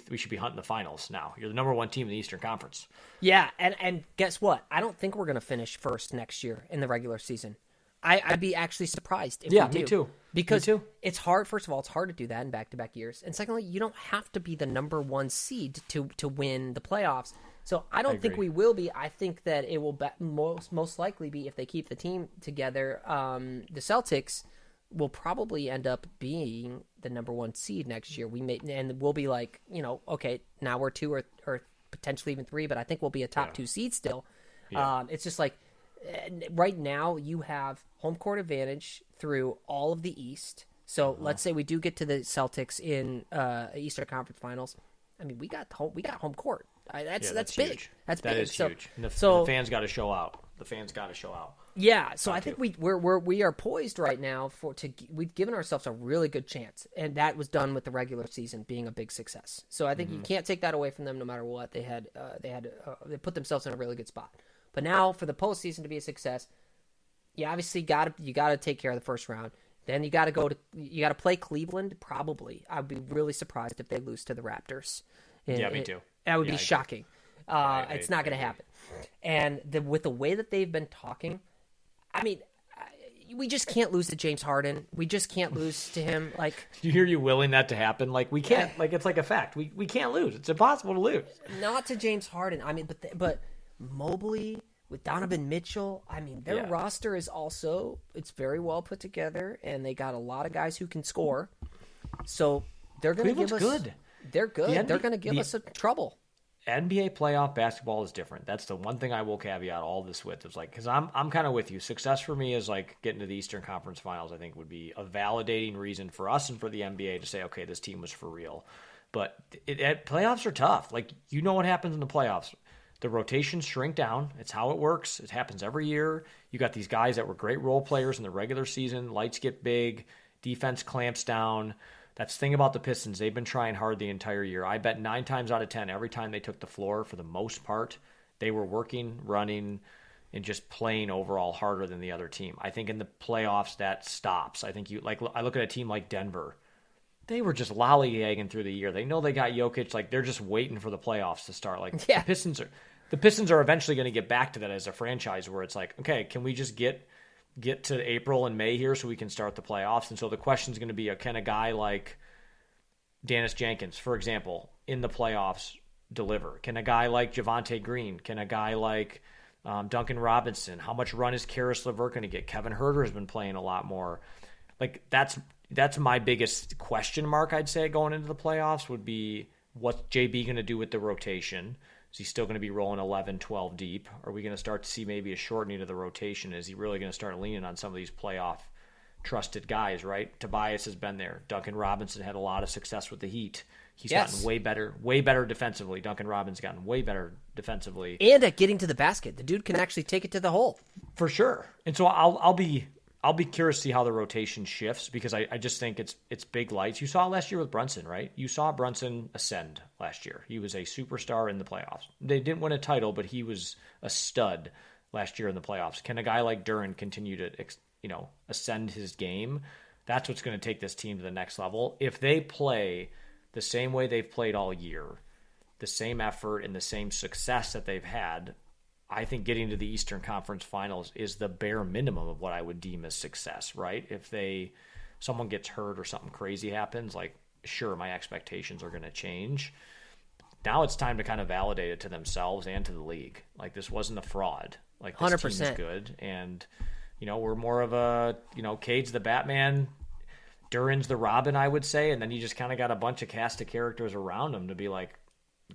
We should be hunting the finals now. You're the number one team in the Eastern Conference. Yeah, and guess what? I don't think we're going to finish first next year in the regular season. I'd be actually surprised if we do. Me too. Because it's hard. First of all, it's hard to do that in back-to-back years. And secondly, you don't have to be the number one seed to win the playoffs. So I don't think we will be. I think that it will most likely be, if they keep the team together, the Celtics will probably end up being the number one seed next year. And we'll be like, okay, now we're 2 or potentially even 3, but I think we'll be a top 2 seed still. Yeah. It's just like right now you have home court advantage through all of the East. So let's say we do get to the Celtics in Eastern Conference Finals. I mean, we got home court. That's big. Huge. That's that big. Is huge. And the fans got to show out. Yeah, so I think we are poised right now we've given ourselves a really good chance, and that was done with the regular season being a big success. So I think you can't take that away from them, no matter what. They put themselves in a really good spot. But now for the postseason to be a success, you obviously got to take care of the first round. Then you got to play Cleveland. Probably, I'd be really surprised if they lose to the Raptors. Me too. That would be shocking. It's not going to happen. And with the way that they've been talking, I mean, we just can't lose to James Harden. We just can't lose to him. Like, you willing that to happen? Like, we can't. Like, it's like a fact. We can't lose. It's impossible to lose. Not to James Harden. I mean, but Mobley with Donovan Mitchell. I mean, their roster is also, it's very well put together, and they got a lot of guys who can score. So they're going to give us good. They're good. They're going to give us trouble. NBA playoff basketball is different. That's the one thing I will caveat all this with. Is like, because I'm kind of with you. Success for me is like getting to the Eastern Conference Finals. I think would be a validating reason for us and for the NBA to say, okay, this team was for real. But playoffs are tough. Like, what happens in the playoffs. The rotations shrink down. It's how it works. It happens every year. You got these guys that were great role players in the regular season. Lights get big. Defense clamps down. That's the thing about the Pistons. They've been trying hard the entire year. I bet 9 times out of 10, every time they took the floor, for the most part, they were working, running, and just playing overall harder than the other team. I think in the playoffs that stops. I think I look at a team like Denver. They were just lollygagging through the year. They know they got Jokic. Like, they're just waiting for the playoffs to start. Like, the Pistons are eventually going to get back to that as a franchise where it's like, okay, can we just get to April and May here so we can start the playoffs? And so the question is going to be, can a guy like Dennis Jenkins, for example, in the playoffs deliver? Can a guy like Javonte Green? Can a guy like Duncan Robinson? How much run is Karis LeVert going to get? Kevin Huerter has been playing a lot more. Like, that's my biggest question mark, I'd say, going into the playoffs would be, what's JB going to do with the rotation? Is he still going to be rolling 11, 12 deep? Are we going to start to see maybe a shortening of the rotation? Is he really going to start leaning on some of these playoff trusted guys, right? Tobias has been there. Duncan Robinson had a lot of success with the Heat. He's gotten way better defensively. Duncan Robinson's gotten way better defensively. And at getting to the basket. The dude can actually take it to the hole. For sure. And so I'll be curious to see how the rotation shifts, because I just think it's big lights. You saw last year with Brunson, right? You saw Brunson ascend last year. He was a superstar in the playoffs. They didn't win a title, but he was a stud last year in the playoffs. Can a guy like Duren continue to ascend his game? That's what's going to take this team to the next level. If they play the same way they've played all year, the same effort and the same success that they've had, I think getting to the Eastern Conference Finals is the bare minimum of what I would deem as success, right? If someone gets hurt or something crazy happens, like, sure, my expectations are going to change. Now it's time to kind of validate it to themselves and to the league. Like, this wasn't a fraud. Like, this 100%. team is good. And, we're more of a, Cade's the Batman, Duren's the Robin, I would say. And then you just kind of got a bunch of cast of characters around him to be like,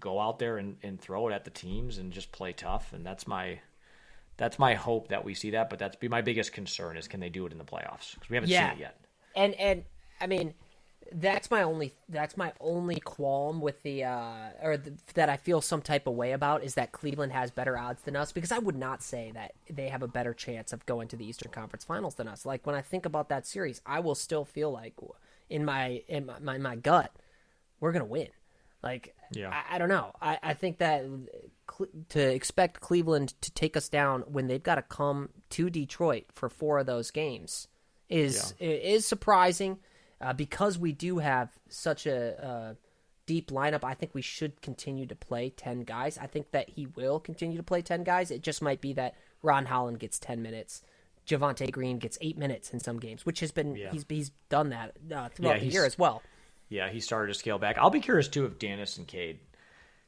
go out there and throw it at the teams and just play tough. And that's my hope that we see that. But that's be my biggest concern is, can they do it in the playoffs? Because we haven't seen it yet. And I mean, That's my only qualm with that I feel some type of way about is that Cleveland has better odds than us, because I would not say that they have a better chance of going to the Eastern Conference Finals than us. Like when I think about that series, I will still feel like in my gut we're gonna win. Like I don't know. I think that to expect Cleveland to take us down when they've got to come to Detroit for 4 of those games is surprising. Because we do have such a deep lineup, I think we should continue to play 10 guys. I think that he will continue to play 10 guys. It just might be that Ron Holland gets 10 minutes. Javonte Green gets 8 minutes in some games, which has been he's done that throughout the year as well. Yeah, he started to scale back. I'll be curious, too, if Danis and Cade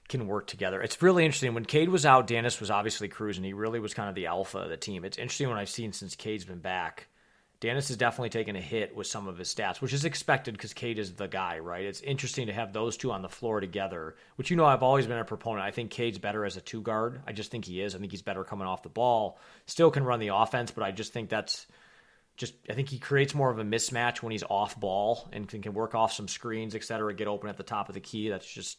can work together. It's really interesting. When Cade was out, Danis was obviously cruising. He really was kind of the alpha of the team. It's interesting when I've seen since Cade's been back, Danis has definitely taken a hit with some of his stats, which is expected because Cade is the guy, right? It's interesting to have those two on the floor together, which, I've always been a proponent. I think Cade's better as a 2-guard. I just think he is. I think he's better coming off the ball. Still can run the offense, but I just think I think he creates more of a mismatch when he's off ball and can work off some screens, et cetera, get open at the top of the key. That's just,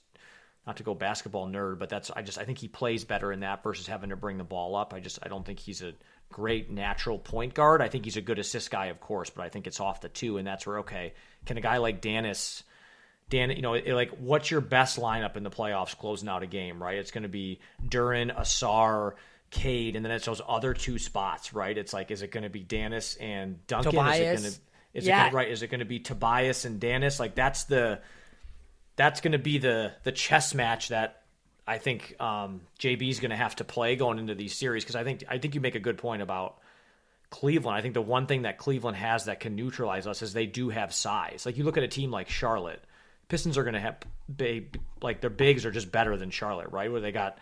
not to go basketball nerd, but I think he plays better in that versus having to bring the ball up. I don't think he's a great natural point guard. I think he's a good assist guy, of course, but I think it's off the 2, and that's where, can a guy like Danis, what's your best lineup in the playoffs closing out a game, right? It's going to be Duren, Asar, Cade, and then it's those other 2 spots, right? It's like, is it going to be Danis and Duncan? Tobias. Is it going to be Tobias and Danis? Like that's going to be the chess match that I think JB's going to have to play going into these series, because I think you make a good point about Cleveland. I think the one thing that Cleveland has that can neutralize us is they do have size. Like you look at a team like Charlotte, Pistons are going to have their bigs are just better than Charlotte, right? Where they got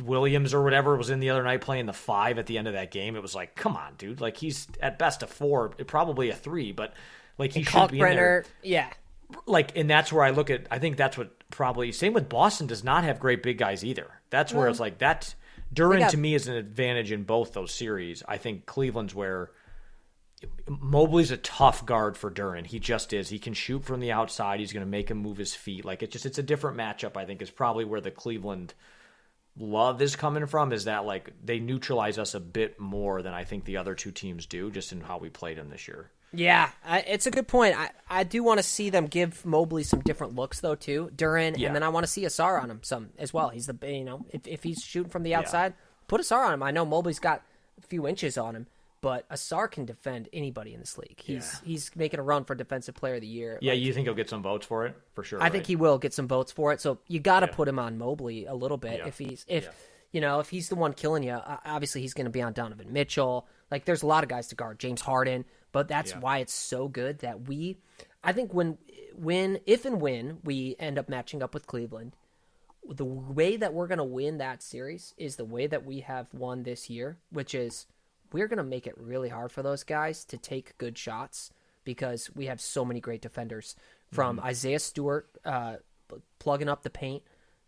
Williams or whatever was in the other night playing the 5 at the end of that game. It was like, come on, dude. Like he's at best a 4, probably a 3, but like he should be in there. Yeah. And that's where I think that's what probably, same with Boston, does not have great big guys either. That's where it's like that. Duren to me is an advantage in both those series. I think Cleveland's where Mobley's a tough guard for Duren. He just is. He can shoot from the outside. He's going to make him move his feet. Like it's a different matchup. I think is probably where the Cleveland love is coming from, is that like they neutralize us a bit more than I think the other 2 teams do, just in how we played them this year. Yeah, it's a good point. I do want to see them give Mobley some different looks, though, too. Duren, and then I want to see Asar on him some as well. He's if he's shooting from the outside, put Asar on him. I know Mobley's got a few inches on him, but Asar can defend anybody in this league. He's making a run for Defensive Player of the Year. Yeah, you think he'll get some votes for it? For sure. I think he will get some votes for it, so you got to put him on Mobley a little bit. Yeah. If he's the one killing you, obviously he's going to be on Donovan Mitchell. Like, there's a lot of guys to guard. James Harden. But that's why it's so good that I think if and when we end up matching up with Cleveland, the way that we're going to win that series is the way that we have won this year, which is we're going to make it really hard for those guys to take good shots because we have so many great defenders, from Isaiah Stewart plugging up the paint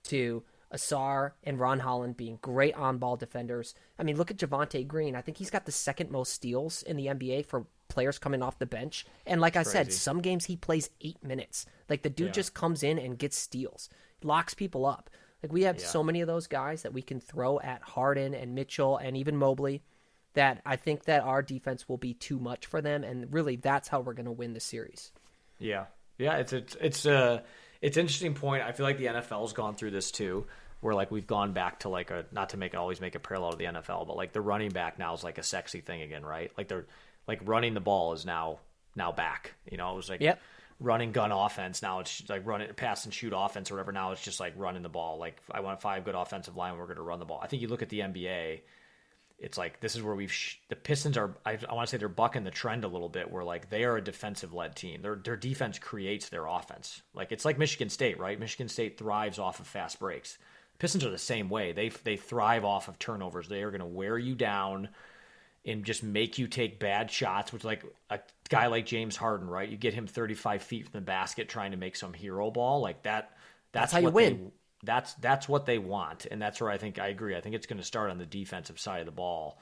to Asar and Ron Holland being great on-ball defenders. I mean, look at Javonte Green. I think he's got the 2nd most steals in the NBA for players coming off the bench. And like I said, some games he plays 8 minutes. Like the dude just comes in and gets steals, locks people up. Like we have so many of those guys that we can throw at Harden and Mitchell and even Mobley that I think that our defense will be too much for them. And really that's how we're going to win the series. Yeah. Yeah. It's an interesting point. I feel like the NFL's gone through this too, where like we've gone back to like not to always make a parallel to the NFL, but like the running back now is like a sexy thing again, right? Like they're like running the ball is now back. It was like running gun offense. Now it's like running pass and shoot offense or whatever. Now it's just like running the ball. Like I want 5 good offensive line. We're going to run the ball. I think you look at the NBA. It's like this is where the Pistons are. I want to say they're bucking the trend a little bit, where like they are a defensive led team. Their defense creates their offense. Like it's like Michigan State, right? Michigan State thrives off of fast breaks. Pistons are the same way. They thrive off of turnovers. They are going to wear you down and just make you take bad shots, which like a guy like James Harden, right? You get him 35 feet from the basket trying to make some hero ball like that. That's how you win. That's what they want. And that's where I agree. I think it's going to start on the defensive side of the ball.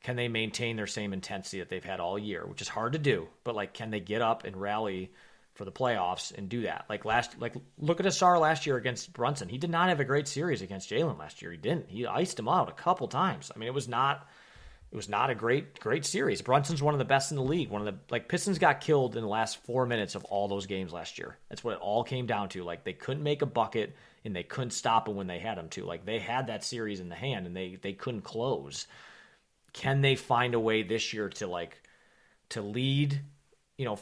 Can they maintain their same intensity that they've had all year, which is hard to do, but like, can they get up and rally for the playoffs and do that. Like look at Asar last year against Brunson. He did not have a great series against Jalen last year. He didn't. He iced him out a couple times. I mean, it was not a great series. Brunson's one of the best in the league. Pistons got killed in the last 4 minutes of all those games last year. That's what it all came down to. Like, they couldn't make a bucket and they couldn't stop him when they had him to. Like, they had that series in the hand and they couldn't close. Can they find a way this year to lead,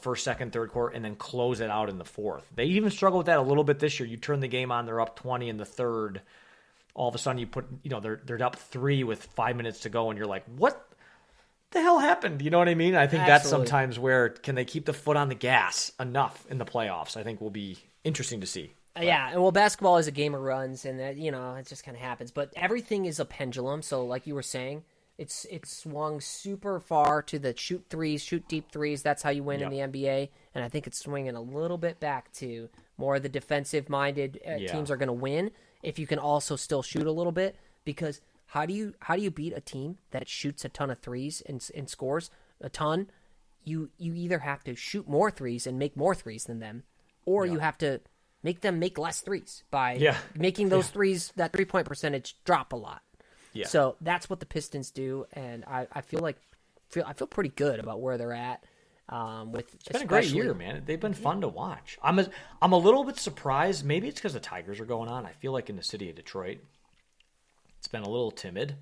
first, second, third quarter, and then close it out in the fourth? They even struggle with that a little bit this year. You turn the game on, they're up 20 in the third. All of a sudden you put, they're up 3 with 5 minutes to go, and you're like, what the hell happened? You know what I mean? I think Absolutely. That's sometimes where, can they keep the foot on the gas enough in the playoffs? I think will be interesting to see. Yeah, and basketball is a game of runs, and that, it just kind of happens. But everything is a pendulum. So, like you were saying, it's swung super far to the shoot deep threes. That's how you win in the NBA. And I think it's swinging a little bit back to more of the defensive-minded teams are going to win if you can also still shoot a little bit. Because how do you beat a team that shoots a ton of threes and scores a ton? You either have to shoot more threes and make more threes than them, or you have to make them make less threes by making those threes, that 3-point percentage, drop a lot. Yeah. So that's what the Pistons do, and I feel pretty good about where they're at. It's been a great year, man. They've been fun to watch. I'm a little bit surprised. Maybe it's because the Tigers are going on. I feel like in the city of Detroit, it's been a little timid.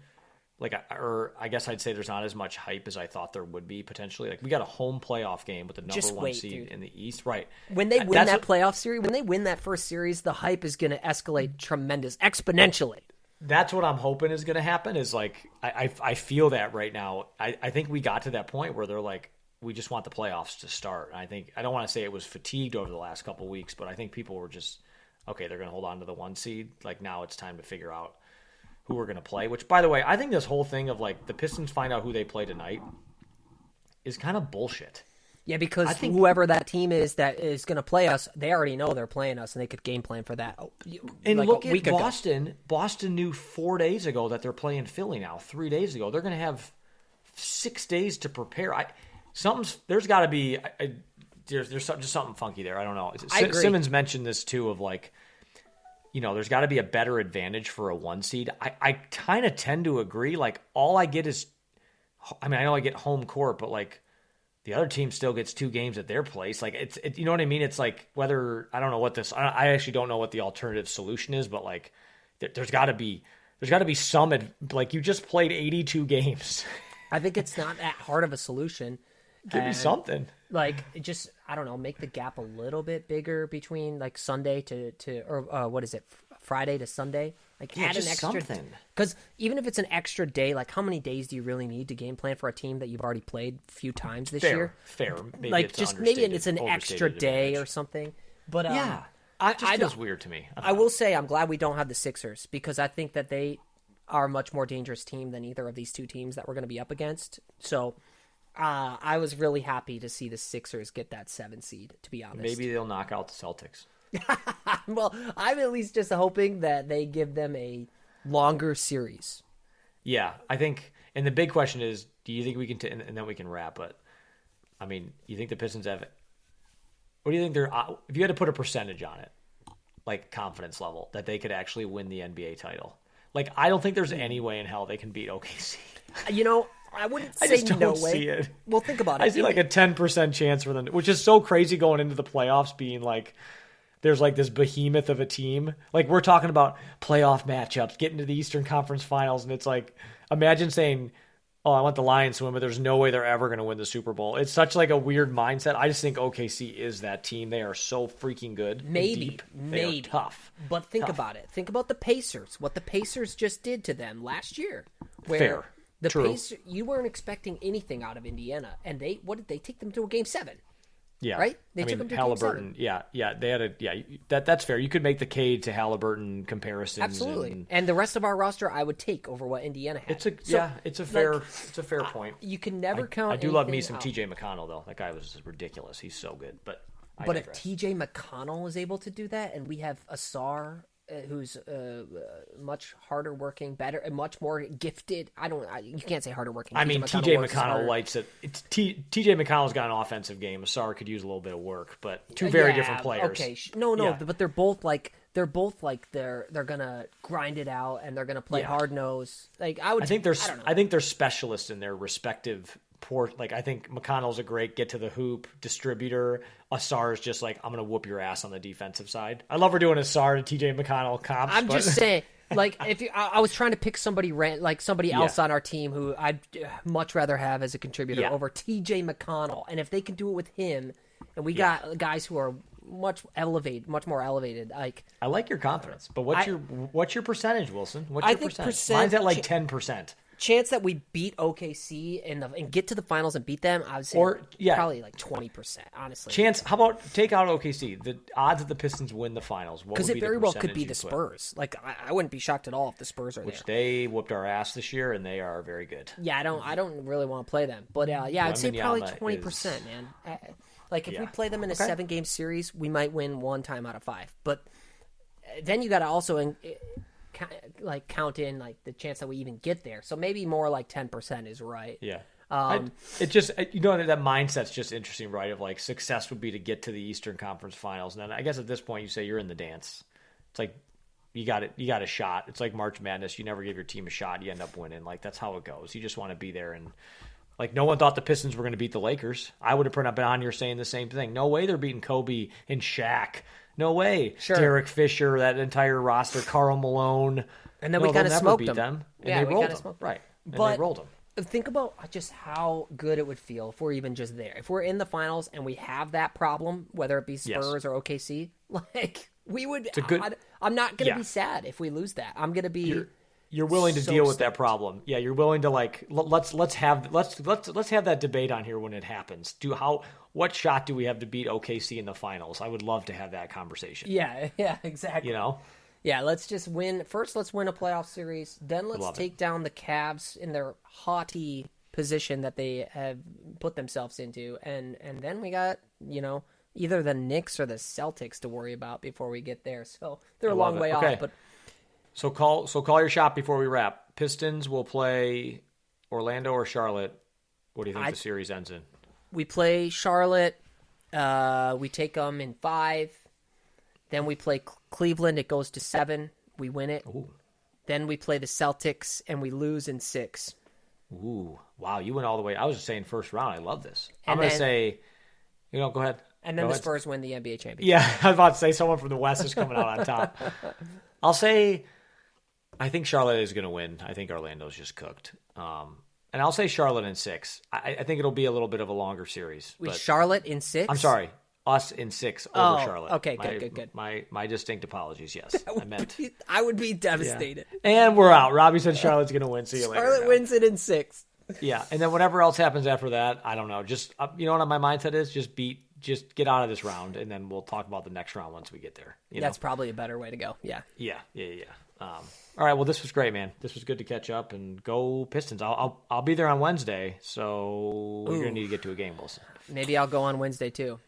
I guess I'd say there's not as much hype as I thought there would be potentially. Like, we got a home playoff game with the number one seed in the East, right? When they win that playoff series, when they win that first series, the hype is going to escalate exponentially. That's what I'm hoping is going to happen. Is like I feel that right now. I think we got to that point where they're like, we just want the playoffs to start. And I don't want to say it was fatigued over the last couple of weeks, but I think people were just, okay, they're going to hold on to the 1 seed. Like, now it's time to figure out who we're going to play. Which, by the way, I think this whole thing of like the Pistons find out who they play tonight is kind of bullshit. Yeah, because whoever that team is that is going to play us, they already know they're playing us, and they could game plan for that. And look at Boston. Boston knew 4 days ago that they're playing Philly now. 3 days ago, they're going to have 6 days to prepare. There's got to be there's just something funky there. I don't know. I agree. Simmons mentioned this too of like, there's got to be a better advantage for a 1 seed. I kind of tend to agree. Like, all I get is, I know I get home court, but like, the other team still gets 2 games at their place. Like, it's you know what I mean? It's like, whether, I don't know what this, I actually don't know what the alternative solution is, but like, there's got to be some, like, you just played 82 games. I think it's not that hard of a solution. Give me something. Like, just, I don't know, make the gap a little bit bigger between like Sunday or what is it, Friday to Sunday? Like, add an extra something. Because even if it's an extra day, like, how many days do you really need to game plan for a team that you've already played a few times this year? Fair. Maybe it's an extra day or something. But it just feels weird to me. I will say I'm glad we don't have the Sixers, because I think that they are a much more dangerous team than either of these 2 teams that we're going to be up against. So I was really happy to see the Sixers get that 7 seed, to be honest. Maybe they'll knock out the Celtics. Well, I'm at least just hoping that they give them a longer series. Yeah, I think, and the big question is, do you think we can, and then we can wrap, but, I mean, you think the Pistons have, what do you think they're, if you had to put a percentage on it, like confidence level, that they could actually win the NBA title? Like, I don't think there's any way in hell they can beat OKC. I wouldn't say I just don't see it. Well, think about it. I see like a 10% chance for them, which is so crazy going into the playoffs, being like, there's like this behemoth of a team. Like, we're talking about playoff matchups, getting to the Eastern Conference Finals, and it's like, imagine saying, oh, I want the Lions to win, but there's no way they're ever going to win the Super Bowl. It's such like a weird mindset. I just think OKC is that team. They are so freaking good. Maybe. They are tough. But think about it. Think about the Pacers. What the Pacers just did to them last year. Fair. True. Pacers, you weren't expecting anything out of Indiana, and what did they take them to a Game 7? Yeah, right. They took them to Halliburton. Game 7. Yeah. They had that's fair. You could make the Cade to Halliburton comparisons. Absolutely. And the rest of our roster, I would take over what Indiana had. It's a fair point. You can never count. I do love me some TJ McConnell though. That guy was ridiculous. He's so good. But if TJ McConnell is able to do that, and we have Asar who's much harder working, better, and much more gifted. You can't say harder working. I mean, TJ McConnell lights it. TJ McConnell's got an offensive game. Asar could use a little bit of work, but two very different players. Okay, but they're both like they're gonna grind it out and they're gonna play hard nose. Like I think they're specialists in their respective port. Like I think McConnell's a great get to the hoop distributor. Asar is just like, I'm gonna whoop your ass on the defensive side. I love we're doing Asar to TJ McConnell comps. Just saying, like I was trying to pick somebody else on our team who I'd much rather have as a contributor over TJ McConnell, and if they can do it with him, and we got guys who are much more elevated. Like I like your confidence, but what's your percentage, Wilson? What's your percentage? Mine's at like 10%. Chance that we beat OKC and get to the finals and beat them, I would say probably like 20%, honestly. Chance, how about take out OKC? The odds that the Pistons win the finals, because it very well could be the Spurs. Like I wouldn't be shocked at all if the Spurs are there. Which they whooped our ass this year, and they are very good. Yeah, I don't really want to play them, but I'd say probably 20%, man. Like if we play them in a 7-game series, we might win 1 time out of 5. But then you got to also count in like the chance that we even get there. So maybe more like 10% is right. Yeah. It just that mindset's just interesting, right? Of like success would be to get to the Eastern Conference Finals, and then I guess at this point you say you're in the dance. It's like you got a shot. It's like March Madness. You never give your team a shot, you end up winning. Like that's how it goes. You just want to be there and. Like, no one thought the Pistons were going to beat the Lakers. I would have been on here saying the same thing. No way they're beating Kobe and Shaq. No way. Sure. Derek Fisher, that entire roster, Karl Malone. And then we kind of smoked them. And they rolled them. Right. And they rolled them. Think about just how good it would feel if we're even just there. If we're in the finals and we have that problem, whether it be Spurs or OKC, like, we would... I'm not going to be sad if we lose that. I'm going to be... You're willing to deal with that problem. Yeah, you're willing to like let's have that debate on here when it happens. What shot do we have to beat OKC in the finals? I would love to have that conversation. Yeah, exactly. Yeah, let's just win. First, let's win a playoff series. Then let's take down the Cavs in their haughty position that they have put themselves into, and then we got either the Knicks or the Celtics to worry about before we get there. So they're a long way off, but. So call your shot before we wrap. Pistons will play Orlando or Charlotte. What do you think the series ends in? We play Charlotte. We take them in 5. Then we play Cleveland. It goes to 7. We win it. Ooh. Then we play the Celtics, and we lose in 6. Ooh, wow! You went all the way. I was just saying first round. I love this. I'm going to say, go ahead. And then the Spurs win the NBA championship. Yeah, I was about to say someone from the West is coming out on top. I'll say... I think Charlotte is going to win. I think Orlando's just cooked. And I'll say Charlotte in 6. I think it'll be a little bit of a longer series. Charlotte in 6? I'm sorry. Us in 6 over Charlotte. Okay, good. My distinct apologies, yes. I would be devastated. Yeah. And we're out. Robbie said Charlotte's going to win. See you later. Charlotte wins it in 6. Yeah, and then whatever else happens after that, I don't know. Just what my mindset is? Just get out of this round, and then we'll talk about the next round once we get there. That's probably a better way to go. Yeah. Yeah. All right. Well, this was great, man. This was good to catch up and go Pistons. I'll be there on Wednesday, so you're gonna need to get to a game, Wilson. Maybe I'll go on Wednesday too.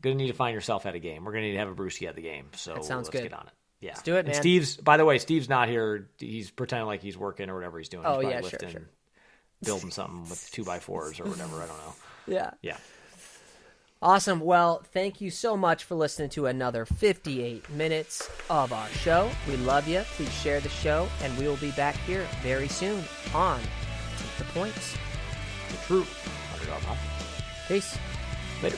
Gonna need to find yourself at a game. We're gonna need to have a brewski at the game. So that sounds let's good. Get on it. Yeah. Let's do it, man. And by the way, Steve's not here. He's pretending like he's working or whatever he's doing. Oh, he's yeah, lifting, sure. Building something with 2x4s or whatever. I don't know. Yeah. Yeah. Awesome. Well, thank you so much for listening to another 58 minutes of our show. We love you. Please share the show, and we will be back here very soon on Take the Points. The True Underdog. Peace. Later.